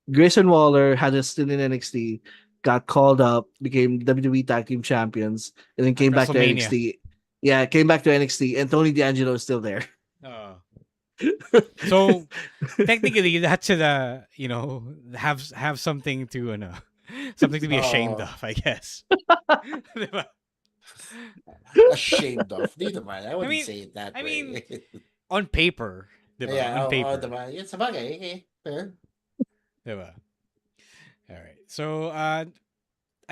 Grayson Waller had a stint in NXT, got called up, became WWE Tag Team Champions, and then came back to WrestleMania. NXT. Yeah, came back to NXT, and Tony D'Angelo is still there. Oh. So technically that should have something to something to be ashamed of, I guess. Diba? Ashamed of. Di naman. I wouldn't say it that way. I mean, on paper, diba? Yeah, On paper. diba? Yan sa bagay. Okay, fair. Diba? All right. So I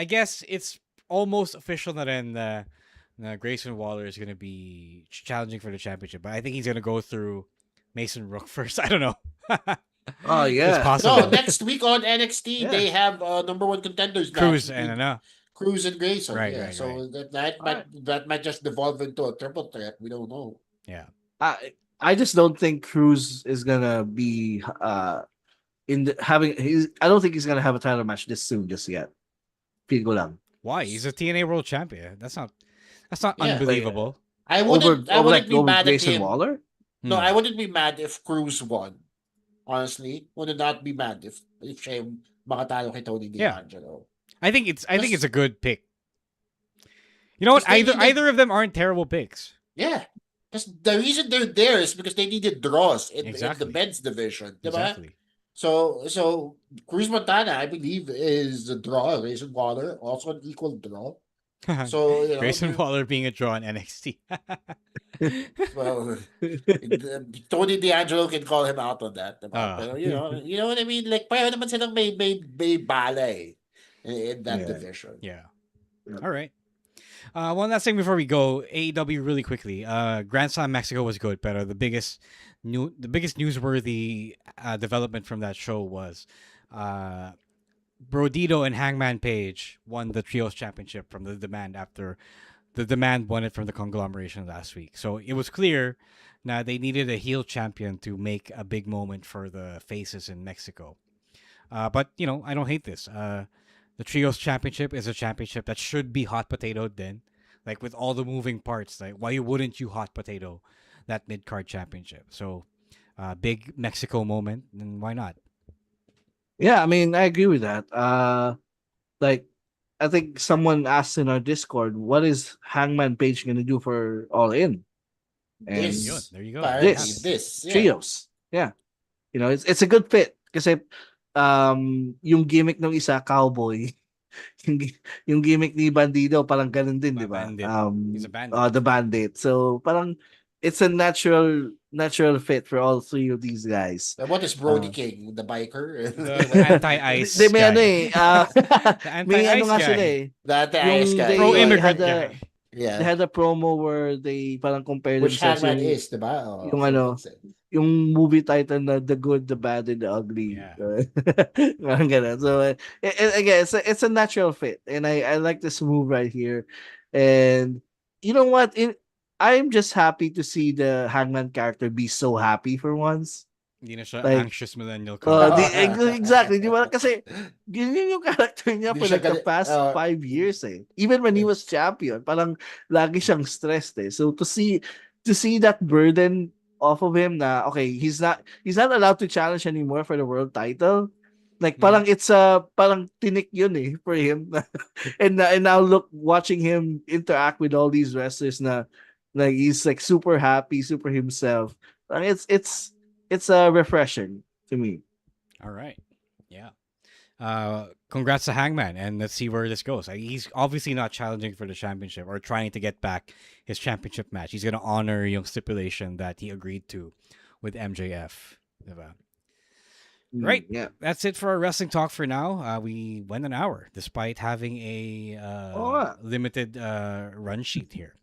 guess it's almost official na rin na Grayson Waller is going to be challenging for the championship, but I think he's going to go through Mason Rook first. I don't know. Oh yeah. It's possible. No, next week on NXT they have number one contenders Cruz match and between Cruz and Grayson. Right, yeah. right, So right. that might just devolve into a triple threat. We don't know. Yeah. I just don't think Cruz is gonna be I don't think he's gonna have a title match this soon just yet. Feel ko lang. Why? He's a TNA World Champion. That's not Yeah. unbelievable. I wouldn't be mad at Grayson him. Waller? No, I wouldn't be mad if Cruz won. Honestly, would not be mad if siya yung makatalo kay Tony Yeah. D'Angelo. I think it's a good pick. You know what? Either of them aren't terrible picks. Yeah. Because the reason they're there is because they needed draws in Exactly. the men's division. Diba? Exactly. So Cruz Montana, I believe, is a draw. Grayson Waller, also an equal draw. So Grayson Waller being a draw in NXT. Well, Tony D'Angelo can call him out on that. Diba? Pero, you know what I mean? Like, pareho naman silang may bala eh, in that division. Yeah. All right. One last thing before we go, AEW really quickly. Grand Slam Mexico was good, but the biggest newsworthy development from that show was Brodito and Hangman Page won the Trios Championship from the Demand after the Demand won it from the conglomeration last week. So it was clear now they needed a heel champion to make a big moment for the faces in Mexico. But I don't hate this. The Trios Championship is a championship that should be hot potatoed then. Like with all the moving parts, like why wouldn't you hot potato that mid-card championship? So big Mexico moment, then why not? Yeah, I mean, I agree with that. Like, I think someone asked in our Discord, what is Hangman Page going to do for All In? And There you go. This yeah. Trios. Yeah. It's a good fit. Kasi, yung gimmick ng isa, cowboy. yung gimmick ni Bandido, parang ganun din, di ba? He's a bandit. The bandit. So, parang, it's a natural fit for all three of these guys. What is Brody King? The biker? The anti-ice May guy. ano eh. The May ano anti-ice nga guy. sila eh. The anti-ice guy. Pro-immigrant guy. Yeah. They had a promo where they parang compared Which themselves Hangman yung- is, diba? Oh, yung ano, yung movie title na The Good, The Bad, and The Ugly. Yeah. Parang ganun. So, again, it's a natural fit. And I like this move right here. And you know what? I'm just happy to see the Hangman character be so happy for once. Hindi na siya Like, anxious millennial. Exactly. Di ba? Kasi yun yung character niya Hindi for siya like the past 5 years eh. Even when he was champion, parang lagi siyang stressed eh. So to see that burden off of him na, okay, he's not allowed to challenge anymore for the world title. Like parang it's parang tinik yun eh for him. and now watching him interact with all these wrestlers na like he's like super happy, super himself. And it's refreshing to me. All right. Yeah. Congrats to Hangman, and let's see where this goes. He's obviously not challenging for the championship or trying to get back his championship match. He's going to honor yung stipulation that he agreed to with MJF. Diba? Right. Yeah. That's it for our wrestling talk for now. We went an hour despite having a limited run sheet here.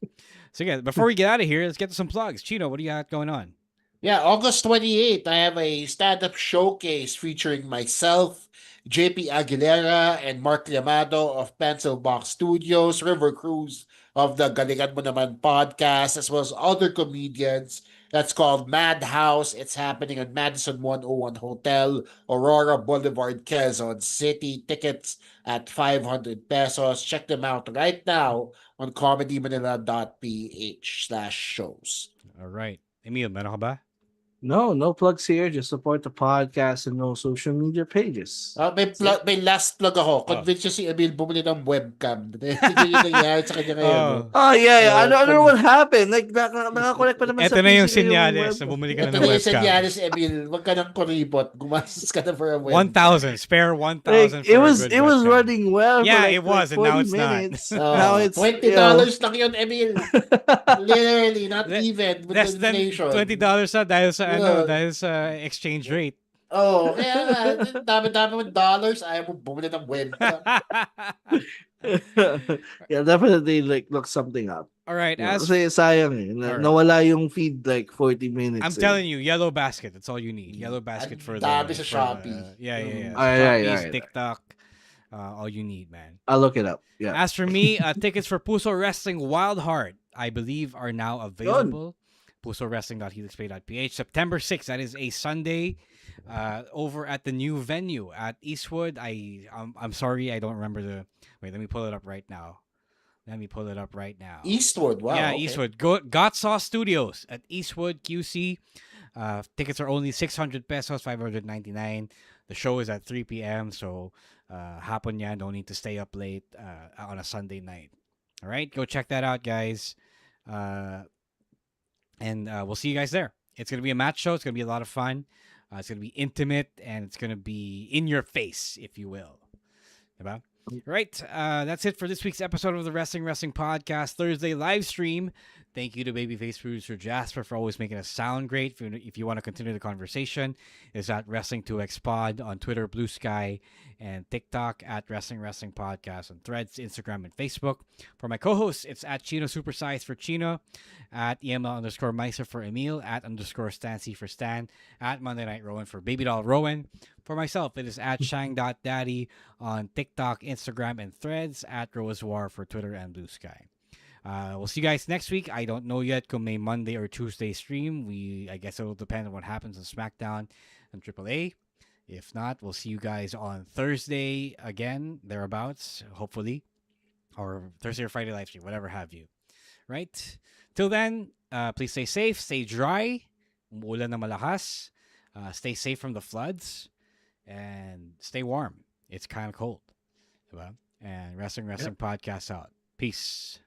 So yeah, before we get out of here, let's get to some plugs. Chino, what do you got going on? Yeah, August 28th, I have a stand-up showcase featuring myself, JP Aguilera, and Mark Llamado of Pencil Box Studios, River Cruz of the Galingan Mo Naman podcast, as well as other comedians. That's called Madhouse. It's happening at Madison 101 Hotel, Aurora Boulevard, Quezon City. Tickets at 500 pesos. Check them out right now on comedymanila.ph/shows. All right. Emil, meron ka ba? No plugs here. Just support the podcast and no social media pages. May last plug ako. Convince nyo si Emil bumili ng webcam. Tignan yung nangyari sa kanya ngayon. No? Oh, yeah. I don't know what happened. Like, nakakonect pa naman Ito sa na yung PC senyales na bumili ka na Ito ng na yung webcam. senyales, Emil. Huwag ka nang kuripot. Gumastos ka na for a webcam. 1,000. Spare 1,000 Like, for it was running well. Yeah, for it was, and now it's minutes. not. Now it's $20 lang yun, Emil. Literally, not even with Less than inflation. $20 na dahil sa exchange rate. Kaya dami-dami mo dollars, ayaw mo bumili ng webcam. Yeah, definitely look something up. All right, kasi sayang nawala yung feed like 40 minutes. I'm telling you, Yellow Basket. That's all you need. Yellow Basket for the. Dami sa Shopee. Shopee, TikTok. All you need, man. I'll look it up. Yeah. As for me, tickets for Puso Wrestling Wild Heart, I believe, are now available. PusoWrestling.helixpay.ph. September 6th. That is a Sunday. Over at the new venue at Eastwood. I'm sorry, I don't remember the. Wait, let me pull it up right now. Eastwood, wow. Yeah, okay. Eastwood. Got Sauce Studios at Eastwood QC. Tickets are only 600 pesos, 599. The show is at 3 p.m. So hapon yan. Don't need to stay up late on a Sunday night. All right, go check that out, guys. And we'll see you guys there. It's gonna be a match show. It's gonna be a lot of fun. It's going to be intimate, and it's going to be in your face, if you will. Diba? Right. That's it for this week's episode of the Wrestling Podcast Thursday live stream. Thank you to Babyface producer Jasper for always making us sound great. If you want to continue the conversation, it's at Wrestling2X Pod on Twitter, Blue Sky, and TikTok at Wrestling Podcast on Threads, Instagram, and Facebook. For my co-hosts, it's at Chino Supersize for Chino, at EML_Meiser for Emil, at _Stancy for Stan, at Monday Night Rowan for Baby Doll Rowan. For myself, it is at Shang.Daddy on TikTok, Instagram, and Threads, at Roazwar for Twitter and Blue Sky. We'll see you guys next week. I don't know yet kung may Monday or Tuesday stream. I guess it will depend on what happens on SmackDown and AAA. If not, we'll see you guys on Thursday again, thereabouts, hopefully. Or Thursday or Friday live stream, whatever have you. Right? Till then, please stay safe, stay dry. Umuulan na malakas. Stay safe from the floods. And stay warm. It's kind of cold. Diba? And Wrestling Podcast out. Peace.